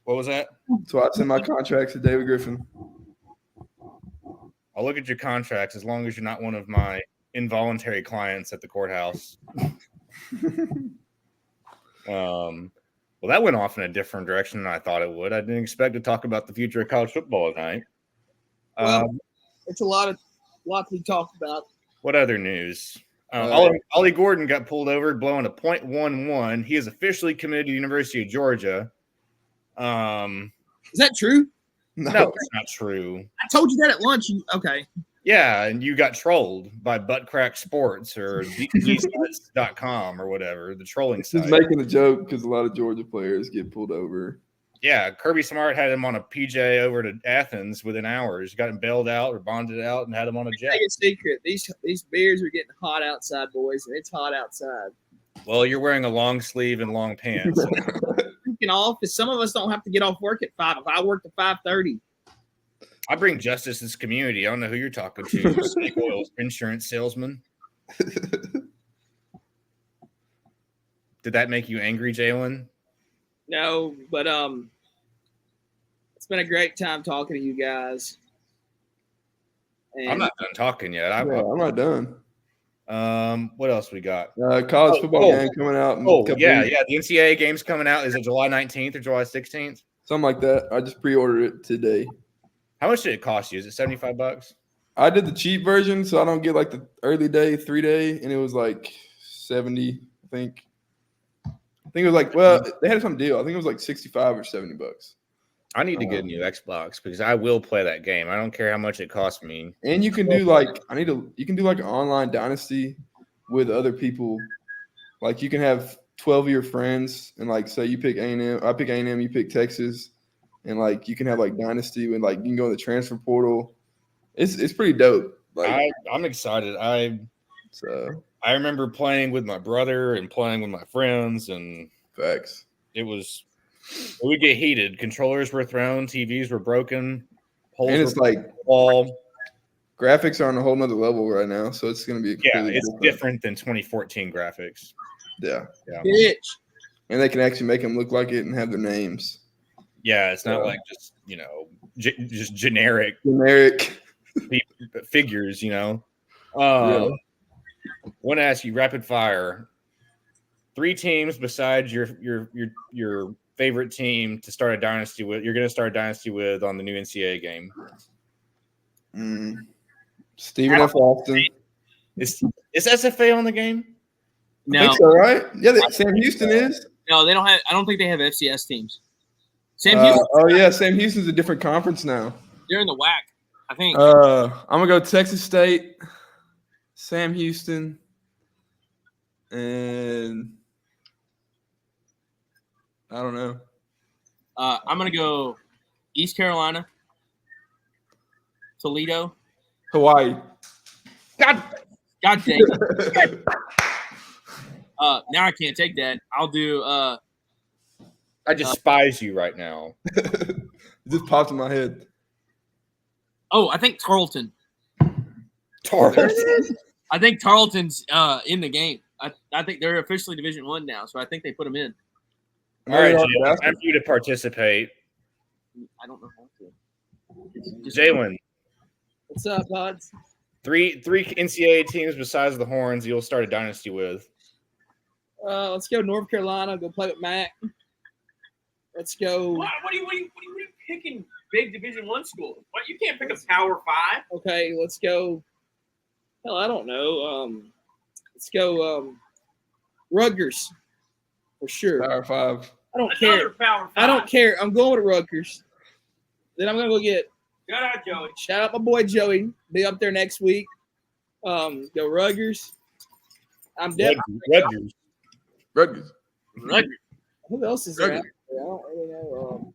What was that? That's why I send my contracts to David Griffin. I'll look at your contracts as long as you're not one of my involuntary clients at the courthouse. Well, that went off in a different direction than I thought it would. I didn't expect to talk about the future of college football tonight. Well, it's a lot to be talked about. What other news? Ollie Gordon got pulled over blowing a .11. He is officially committed to the University of Georgia. Is that true? No, it's not true. I told you that at lunch. Okay. Yeah, and you got trolled by Buttcrack Sports or these.com or whatever, the trolling site. He's making a joke because a lot of Georgia players get pulled over. Yeah, Kirby Smart had him on a PJ over to Athens within hours. Got him bailed out or bonded out and had him on a jet. It's a secret. These beers are getting hot outside, boys, and it's hot outside. Well, you're wearing a long sleeve and long pants. Off because some of us don't have to get off work at 5. If I worked at 5:30, I bring justice to this community. I don't know who you're talking to. Snake oil insurance salesman. Did that make you angry, Jalen? No, but it's been a great time talking to you guys. And I'm not done talking yet. I'm not done. What else we got? College football game coming out. Yeah. The NCAA game's coming out. Is it July 19th or July 16th? Something like that. I just pre-ordered it today. How much did it cost you? Is it $75? I did the cheap version, so I don't get like the early day, 3-day, and it was like 70. I think it was like, well, they had some deal. I think it was like 65 or $70. I need to get a new Xbox because I will play that game. I don't care how much it costs me. And you can do like you can do like an online dynasty with other people. Like you can have 12 of your friends and like say you pick A&M, I pick A&M, you pick Texas, and like you can have like dynasty and like you can go in the transfer portal. It's pretty dope. Like I'm excited. I remember playing with my brother and playing with my friends and facts. It would get heated. Controllers were thrown, TVs were broken, and it's like wall. Graphics are on a whole nother level right now, so it's going to be it's different than 2014 graphics. Yeah. Bitch. And they can actually make them look like it and have their names. Yeah, it's not like just just generic figures. I want to ask you rapid fire. 3 teams besides your favorite team to start a dynasty with. You're going to start a dynasty with on the new NCAA game. Stephen F. Austin. Is SFA on the game? No. I think so, right? Yeah, Sam Houston is. No, they don't have. I don't think they have FCS teams. Sam Houston. Sam Houston's a different conference now. They're in the WAC, I think. I'm gonna go Texas State, Sam Houston, and I don't know. I'm gonna go East Carolina, Toledo, Hawaii. God dang it. Now I can't take that. I'll do. I despise you right now. It just popped in my head. Oh, I think Tarleton. Tarleton. I think Tarleton's in the game. I think they're officially Division I now, so I think they put them in. All right, Jalen, time for you to participate. I don't know how to. Jalen. What's up, buds? Three NCAA teams besides the Horns you'll start a dynasty with. Let's go North Carolina. Go play with Mac. Let's go. What are you picking? Big Division I schools? What, you can't pick a Power 5? Okay, let's go. Hell, I don't know. Let's go Rutgers for sure. Power 5. I don't care. Power 5. I don't care. I'm going with Rutgers. Then I'm gonna go get. Shout out Joey. Shout out my boy Joey. Be up there next week. Go Rutgers. I'm definitely Rutgers. Who else is there? I don't really know.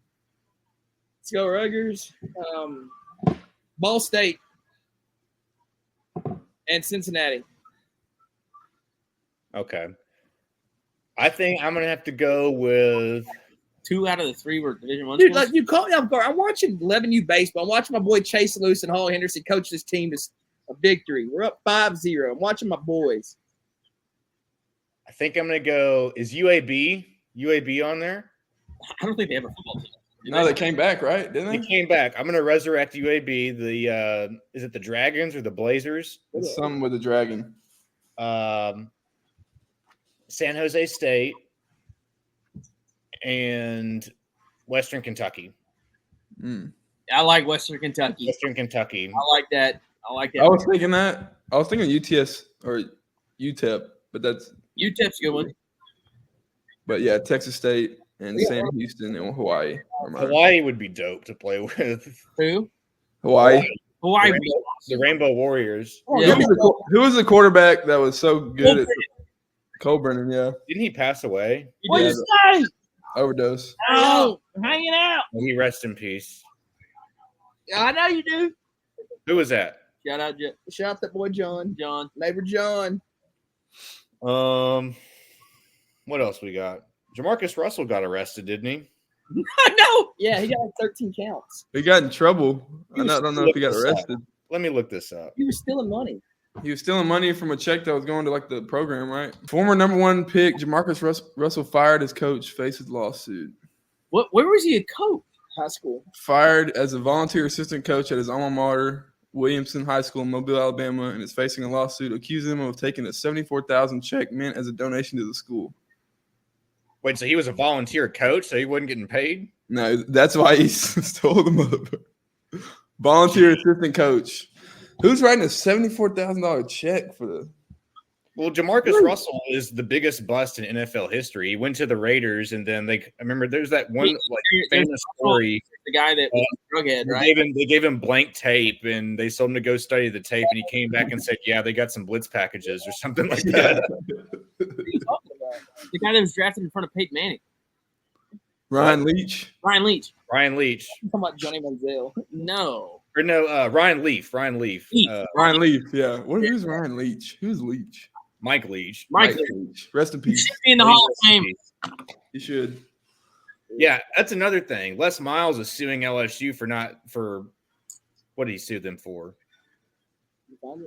Let's go Rutgers. Ball State and Cincinnati. Okay. I think I'm going to have to go with 2 out of the 3 were Division I Dude, schools. like, you caught me off guard. I'm watching 11U baseball. I'm watching my boy Chase Lewis and Hall Henderson coach this team to a victory. We're up 5-0. I'm watching my boys. I think I'm going to go. Is UAB on there? I don't think they have a football team. No, they came back, right? Didn't They they? came back. I'm going to resurrect UAB. The is it the Dragons or the Blazers? It's something with the dragon. San Jose State and Western Kentucky. I like Western Kentucky. Western Kentucky. I like that. I was thinking that. I was thinking UTS or UTEP, but that's UTEP's a good one. But yeah, Texas State and Sam Houston and Hawaii. Hawaii would be dope to play with. Who? Hawaii. Hawaii. The Rainbow Warriors. Yeah. Who was the quarterback that was so good at Cole Brennan? Yeah. Didn't he pass away? What Yeah, you say? overdose. Oh, hanging out. May he rest in peace. Yeah, I know you do. Who was that? Shout out, Shout out that boy John. John. Neighbor John. What else we got? Jamarcus Russell got arrested, didn't he? I know. Yeah, he got like 13 counts. He got in trouble. I don't know if he got arrested. Let me look this up. He was stealing money. He was stealing money from a check that was going to like the program, right? Former number 1 pick Jamarcus Russell fired as coach, faces lawsuit. Where was he a coach? High school. Fired as a volunteer assistant coach at his alma mater, Williamson High School in Mobile, Alabama, and is facing a lawsuit accusing him of taking a $74,000 check meant as a donation to the school. Wait, so he was a volunteer coach, so he wasn't getting paid? No, that's why he stole the mother. Volunteer assistant coach. Who's writing a $74,000 check for the? Well, Jamarcus Russell is the biggest bust in NFL history. He went to the Raiders, and then I remember there's that one famous story. The guy that was a drughead, right? They gave him blank tape, and they told him to go study the tape, and he came back and said, "Yeah, they got some blitz packages or something like that." What are you talking about? The guy that was drafted in front of Peyton Manning. Ryan Leach. Ryan Leach. Ryan Leach. I'm talking about Johnny Manziel. No. Or no, Ryan Leaf. Ryan Leaf. Ryan Leach, yeah. Who's Ryan Leach? Who's Leach? Mike Leach. Mike Leach. Rest in He peace. should be in the Hall of Fame. He should. Yeah, that's another thing. Les Miles is suing LSU for what did he sue them for? No.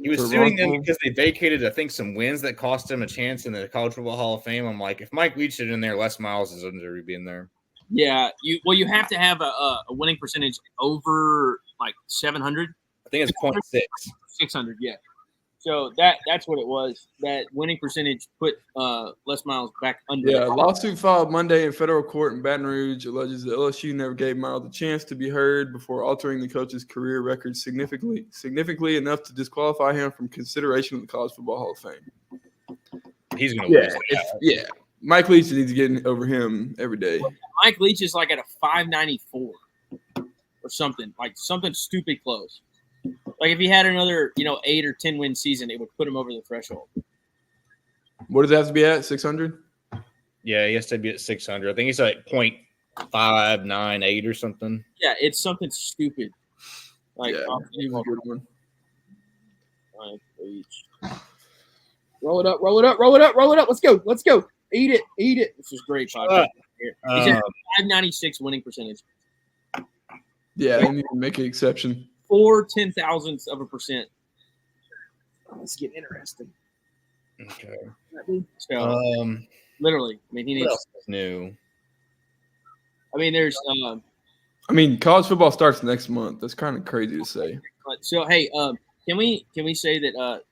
He was For suing them wrongful- because they vacated, I think, some wins that cost him a chance in the College Football Hall of Fame. I'm like, if Mike Leach is in there, Les Miles is under to be in there. Yeah, you have to have a winning percentage over like 700, I think it's 0.6. 600. Yeah. So that's what it was. That winning percentage put Les Miles back under. Yeah, lawsuit filed Monday in federal court in Baton Rouge alleges that LSU never gave Miles a chance to be heard before altering the coach's career record significantly enough to disqualify him from consideration of the College Football Hall of Fame. He's going to lose. Yeah. Mike Leach needs to get over him every day. Mike Leach is like at a 594 or something, like something stupid close. Like if he had another, 8 or 10 win season, it would put him over the threshold. What does it have to be at? 600? Yeah, he has to be at 600. I think he's like 0.598 or something. Yeah, it's something stupid. Like Good one. Mike Leach. Roll it up, roll it up, roll it up, roll it up. Let's go. Let's go. Eat it. Eat it. This is great podcast. He's at 596 winning percentage. Yeah, they need to make an exception. 0.4%. Let's get interesting. Okay. So literally, I mean, he What needs. else is new? I mean, there's. College football starts next month. That's kind of crazy to say. So hey, can we say that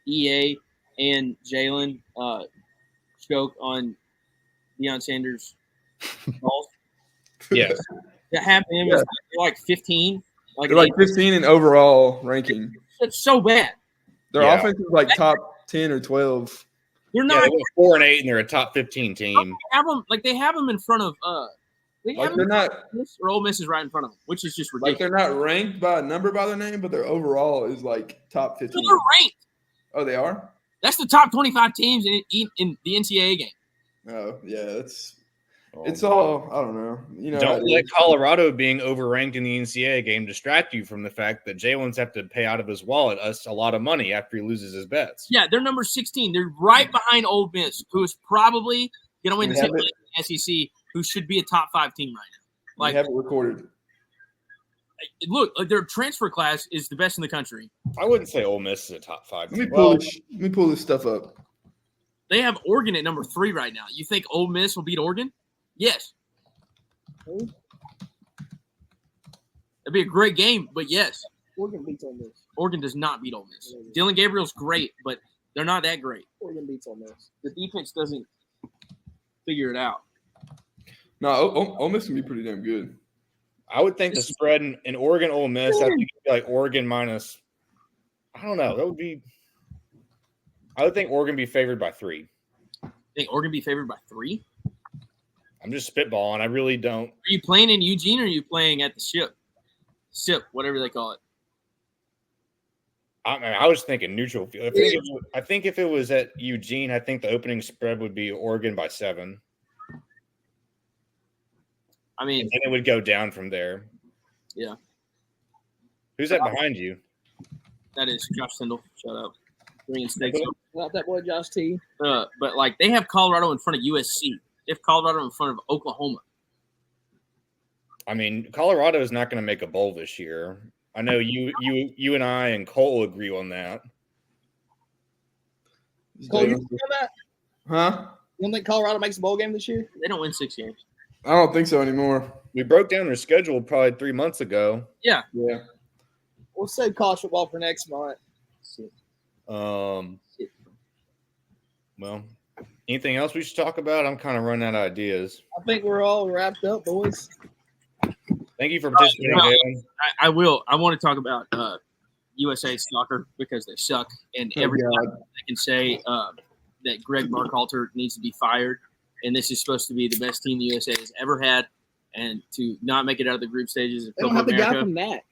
EA and Jalen choke on Deion Sanders' balls? Yes. To have him as like 15, They're like 15 in overall ranking. that's so bad. Their Yeah. offense is like top 10 or 12. They're Yeah, not. they went 4-8, and they're a top 15 team. They have them in front of They Like have they're them not or Ole Miss is right in front of them, which is just like ridiculous. they're not ranked by a number by their name, but their overall is like top 15. They're ranked. Oh, they are? That's the top 25 teams in the NCAA game. Oh, yeah, that's It's all, I don't know. You know, Don't let Colorado being overranked in the NCAA game distract you from the fact that Jalen's have to pay out of his wallet us a lot of money after he loses his bets. Yeah, they're number 16. They're right behind Ole Miss, who is probably going to win the SEC, who should be a top 5 team right now. Like, have it recorded. Look, their transfer class is the best in the country. I wouldn't say Ole Miss is a top 5. Let me pull this stuff up. They have Oregon at number 3 right now. You think Ole Miss will beat Oregon? Yes. It'd be a great game, but yes. Oregon beats Ole Miss. Oregon does not beat Ole Miss. Dylan Gabriel's great, but they're not that great. Oregon beats Ole Miss. The defense doesn't figure it out. No, Ole Miss can be pretty damn good. I would think the spread in Oregon Ole Miss, I think it'd be like Oregon minus. I don't know. That would be. I would think Oregon be favored by 3. Think Oregon be favored by 3? I'm just spitballing. I really don't. Are you playing in Eugene or are you playing at the SIP, whatever they call it? I was thinking neutral field. I think if it was at Eugene, I think the opening spread would be Oregon by 7. I mean, and then it would go down from there. Yeah. Who's that behind you? That is Josh Tyndall. Shut up. Bringing stakes up. Not that boy, Josh T. But like they have Colorado in front of USC. They have Colorado in front of Oklahoma. I mean, Colorado is not going to make a bowl this year. I know you and I and Cole agree on that. Cole, you think that? Huh? You don't think Colorado makes a bowl game this year? They don't win 6 games. I don't think so anymore. We broke down their schedule probably 3 months ago. Yeah. We'll save college football for next month. Well, anything else we should talk about? I'm kind of running out of ideas. I think we're all wrapped up, boys. Thank you for participating, Galen. I will. I want to talk about USA soccer because they suck, and every time they can say that Greg Markhalter needs to be fired, and this is supposed to be the best team the USA has ever had, and to not make it out of the group stages of They don't Copa have the America. guy from that.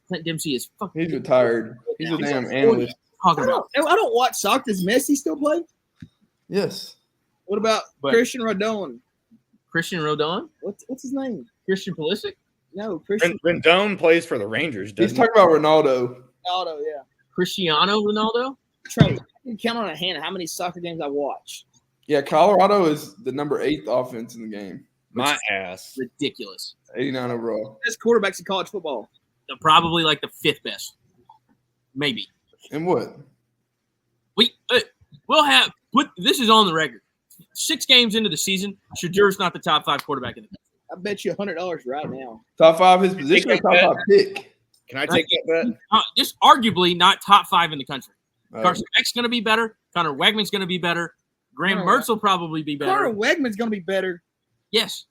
Clint Dempsey is fucking. He's retired. He's a damn analyst. I don't watch soccer. Does Messi still play? Yes. What about Christian Rodon? Christian Rodon? What's his name? Christian Pulisic? No, Christian. Rendon plays for the Rangers. He's talking about Ronaldo. Ronaldo, yeah. Cristiano Ronaldo? Trey, I can count on a hand how many soccer games I watch. Yeah, Colorado is the number 8th offense in the game. My ass. Ridiculous. 89 overall. Best quarterbacks in college football. They're probably like the 5th best. Maybe. And what? We'll have this is on the record. 6 games into the season, Shedur's not the top 5 quarterback in the country. I bet you $100 right now. Top 5 his position or top 5 pick? Can I take that bet? Just arguably not top 5 in the country. Oh. Carson Beck's going to be better. Connor Wegman's going to be better. Graham Mertz will probably be better. Connor Wegman's going to be better. Yes.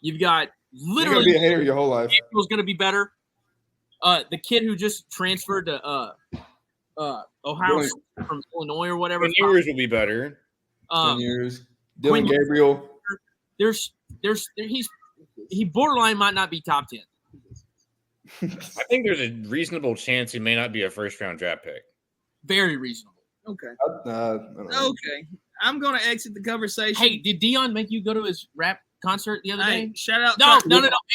You've got You're literally going to be a hater your whole life. Gabriel's going to be better. The kid who just transferred to Ohio State from Illinois or whatever. 10 years will be better. 10 years. Dylan Gabriel. He borderline might not be top 10. I think there's a reasonable chance he may not be a first-round draft pick. Very reasonable. Okay. I don't know. Okay. I'm going to exit the conversation. Hey, did Dion make you go to his rap concert the other day? Shout out. No.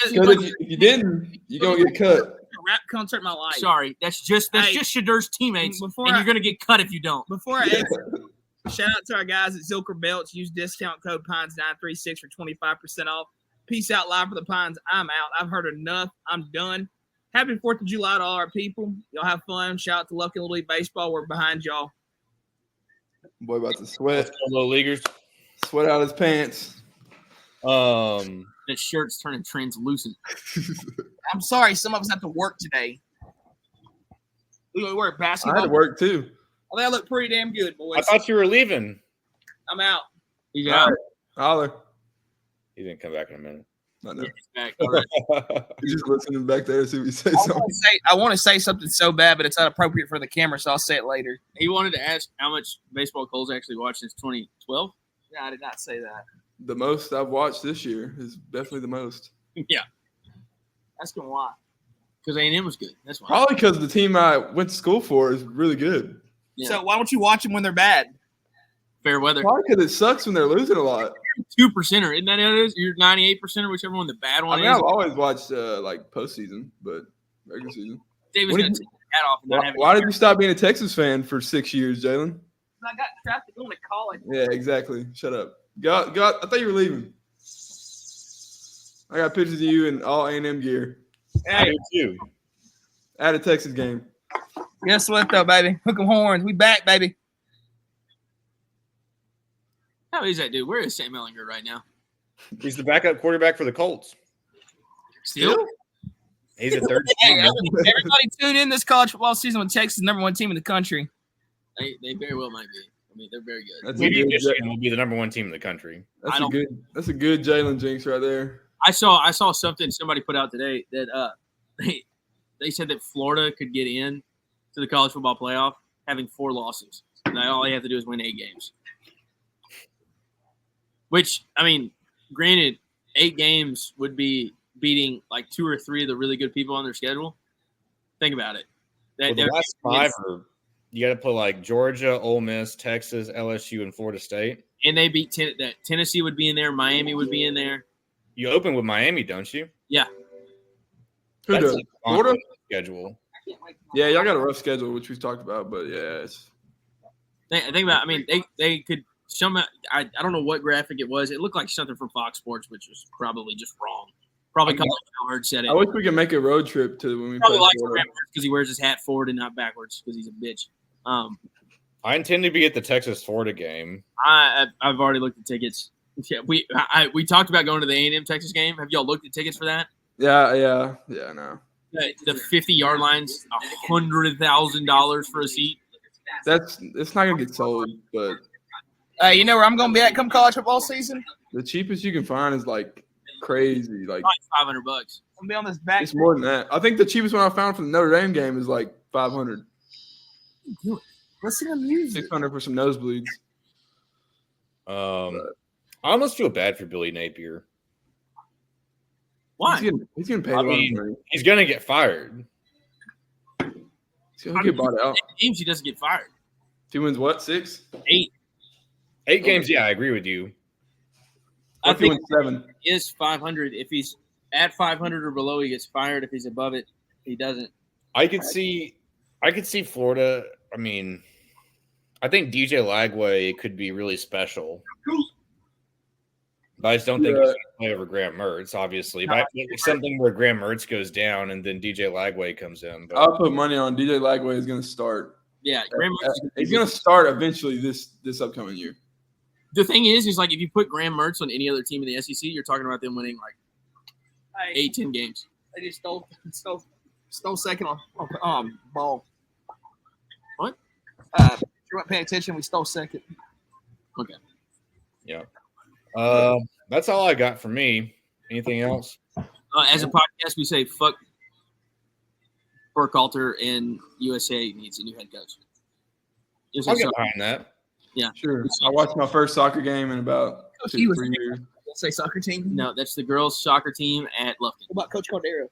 If you didn't, you're going to get cut. Rap concert in my life. Sorry, that's just Shedur's teammates, and you're going to get cut if you don't. Before I exit, shout out to our guys at Zilker Belts. Use discount code Pines936 for 25% off. Peace out, live for the Pines. I'm out. I've heard enough. I'm done. Happy 4th of July to all our people. Y'all have fun. Shout out to Lucky Little League Baseball. We're behind y'all. Boy about to sweat. Little leaguers. Sweat out his pants. That shirt's turning translucent. I'm sorry. Some of us have to work today. We work basketball. I had to work too. I think I look pretty damn good, boys. I thought you were leaving. I'm out. He's out. Holler. He didn't come back in a minute. Not now. He's back. All right. He's just listening back there to see what he says. I want to say something so bad, but it's not appropriate for the camera, so I'll say it later. He wanted to ask how much baseball Cole's actually watched since 2012. No, I did not say that. The most I've watched this year is definitely the most. Yeah. That's going to why. Because A&M was good. That's why. Probably because the team I went to school for is really good. Yeah. So why don't you watch them when they're bad? fair weather. Probably because it sucks when they're losing a lot. 2%er, isn't that how it is? You're 98%er, whichever one the bad one I mean, is. I've always watched like postseason, but regular season. David's When gonna did take his hat off and not have Why did you stop being a Texas fan for 6 years, Jalen? I got drafted going to college. Yeah, exactly. Shut up. I thought you were leaving. I got pictures of you in all A&M gear I do too. at a Texas game. Guess what, though, baby? Hook 'em horns. We back, baby. How is that dude? Where is Sam Ellinger right now? He's the backup quarterback for the Colts. Still? He's a third. Hey, everybody tune in this college football season with Texas, #1 team in the country. They very well might be. I mean, they're very good. That's a Maybe good, Michigan will be the #1 team in the country. that's a good Jalen jinx right there. I saw something somebody put out today that they said that Florida could get in to the college football playoff having 4 losses. Now all they have to do is win 8 games. Which, I mean, granted, 8 games would be beating like 2 or 3 of the really good people on their schedule. Think about it. Well, the last 5 are you got to put like Georgia, Ole Miss, Texas, LSU, and Florida State. And they beat Tennessee would be in there. Miami would be in there. You open with Miami, don't you? Yeah. Who That's does? a Florida? schedule. Yeah, y'all got a rough schedule, which we've talked about, but yeah, Think about it. I mean, they could somehow – I don't know what graphic it was. It looked like something from Fox Sports, which was probably just wrong. Probably because Howard said it. I wish we could make a road trip to when we Probably play likes Florida. because he wears his hat forward and not backwards because he's a bitch. I intend to be at the Texas Florida game. I've already looked at tickets. Yeah, we talked about going to the A&M Texas game. Have y'all looked at tickets for that? Yeah, no. The 50-yard line's $100,000 for a seat. It's not gonna get sold, but Hey, you know where I'm going to be at come college football season? the cheapest you can find is like crazy. Like Probably $500. I'm going to be on this back. it's more than that. I think the cheapest one I found for the Notre Dame game is like 500, Listen to music. 600 for some nosebleeds. I almost feel bad for Billy Napier. Why? He's getting paid a I lot of mean, money. he's going to get fired. He'll get bought out. Games he doesn't get fired. He wins what? 6? 8. 8 games, yeah, I agree with you. I What if he think wins 7? is 500. If he's at 500 or below, he gets fired. If he's above it, he doesn't. I could see Florida. I mean, I think DJ Lagway could be really special. But I just don't think he's going to play over Graham Mertz, obviously. But it's something where Graham Mertz goes down and then DJ Lagway comes in. But I'll put money on DJ Lagway is going to start. Yeah, Graham Mertz. He's going to start eventually this upcoming year. The thing is like if you put Graham Mertz on any other team in the SEC, you're talking about them winning like 8-10 games. They just stole second on ball. What? If you weren't paying attention, we stole second. Okay. yeah. That's all I got for me. Anything else? As a podcast, we say fuck Burkhalter and USA needs a new head coach. I'll get behind that. Yeah, Sure. I watched my first soccer game in about 2 or 3 years. Say soccer team. No, that's the girls' soccer team at Lufkin. What about Coach Cordero?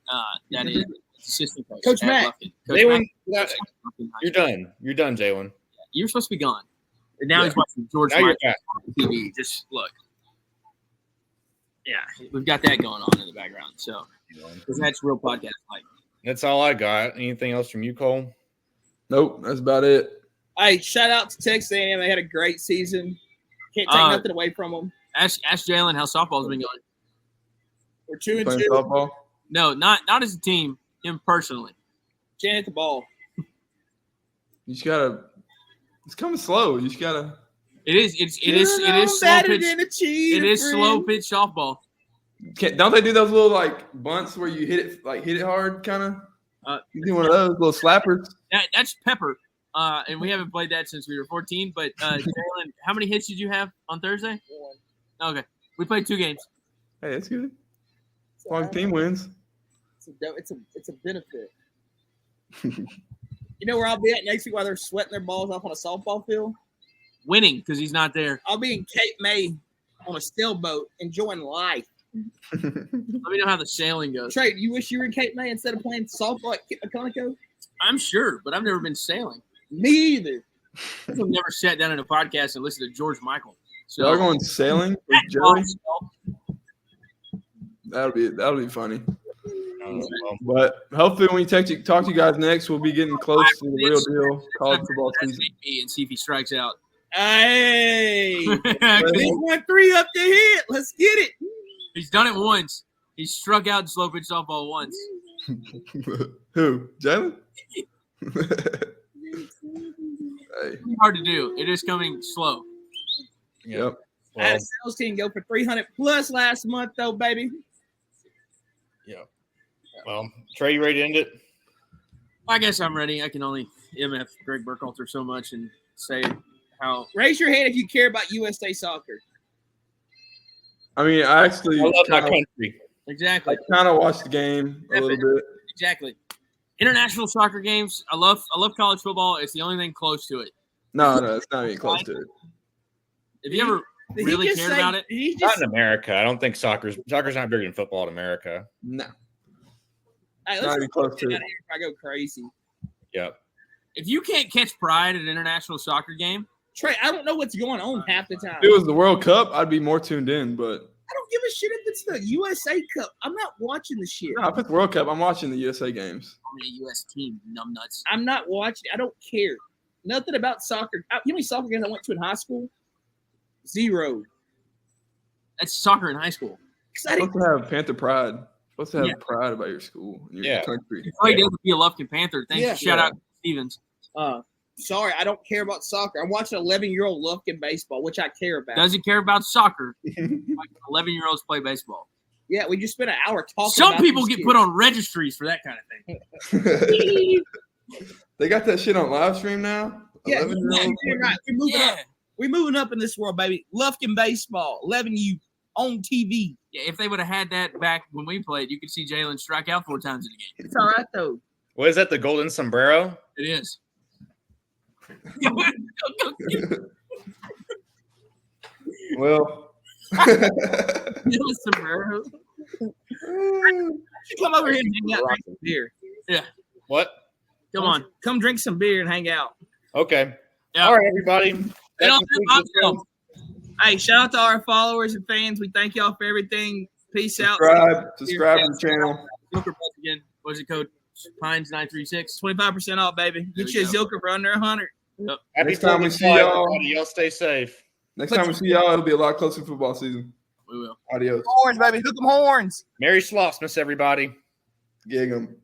That is assistant coach. Coach at Mack. Lufkin. Coach Jalen, Mack. you're done. You're done, Jalen. You're supposed to be gone. And now he's watching George Now you're Michael back. on TV. Just look. Yeah, we've got that going on in the background. So, because that's real podcast like. That's all I got. Anything else from you, Cole? Nope, that's about it. Hey, shout out to Texas A&M. They had a great season. Can't take nothing away from them. Ask Jalen how softball's been going. We're 2-2. Playing softball. No, not as a team. Him personally. Can't hit the ball. You just gotta. It's coming slow. You just gotta. It is slow pitch. It is slow pitch softball. Don't they do those little like bunts where you hit it hard, kind of? You do one of those little slappers. That's Pepper. And we haven't played that since we were 14. But Jalen, how many hits did you have on Thursday? 1. Okay, we played 2 games. Hey, that's good. As long as the team wins. It's a benefit. You know where I'll be at next week while they're sweating their balls off on a softball field? Winning because he's not there. I'll be in Cape May on a sailboat enjoying life. Let me know how the sailing goes. Trey, you wish you were in Cape May instead of playing softball at Conoco? I'm sure, but I've never been sailing. Me either. I've never sat down in a podcast and listened to George Michael. So Y'all going sailing with Joey? That'll be funny. But hopefully, when we talk to you guys next, we'll be getting close to the real deal college football season. And see if he strikes out. Hey, big 1-3 up the hit. Let's get it. He's done it once. He struck out in slow pitch softball once. Who? Jalen? Hey. Hard to do. It is coming slow. Yep. I had a sales team go for 300 plus last month, though, baby. Yeah. Well, Trey, you ready to end it? I guess I'm ready. I can only MF Greg Burkhalter so much and say how. Raise your hand if you care about USA soccer. I mean, I love my country. Exactly. I kind of watched the game a little bit. Exactly. International soccer games. I love college football. It's the only thing close to it. No, it's not even close to it. If you ever really cared about it, not in America. I don't think soccer's not bigger than football in America. No. Hey, not even close to it. If I go crazy. Yep. If you can't catch pride at an international soccer game, Trey, I don't know what's going on half the time. If it was the World Cup, I'd be more tuned in, but I don't give a shit if it's the USA Cup. I'm not watching the shit. no, if it's World Cup, I'm watching the USA games. I'm a U.S. team, numbnuts. I'm not watching. I don't care. Nothing about soccer. You know how many soccer games I went to in high school? 0. That's soccer in high school. You're supposed to have Panther pride. You're supposed to have pride about your school and your country. It's great to be a Lufkin Panther. Thanks. Shout out to Stevens. Sorry, I don't care about soccer. I'm watching 11-year-old Lufkin baseball, which I care about. Doesn't care about soccer. 11-year-olds play baseball. Yeah, we just spent an hour talking Some about people these get kids. put on registries for that kind of thing. They got that shit on live stream now? Yeah, 11-year-old? you're right. We're moving up. We're moving up in this world, baby. Lufkin baseball, 11U on TV. Yeah, if they would have had that back when we played, you could see Jalen strike out 4 times in a game. It's all right, though. What is that, the golden sombrero? It is. Well. Sombrero. Come over here and hang out and drink some beer. Yeah. What? Come on. Come drink some beer and hang out. Okay. Yeah. All right, everybody. Hey, shout out to our followers and fans. We thank y'all for everything. Peace out. Subscribe to the channel. Zilker again. What's the code? Pines 936. 25% off, baby. Get you a Zilker for under 100. Yep. Happy Next time we 4th of see July, y'all- everybody. Y'all stay safe. Next time we see y'all, it'll be a lot closer to football season. We will. Adios. Horns, baby. Hook 'em horns. Merry Schlossmas, everybody. Gig 'em.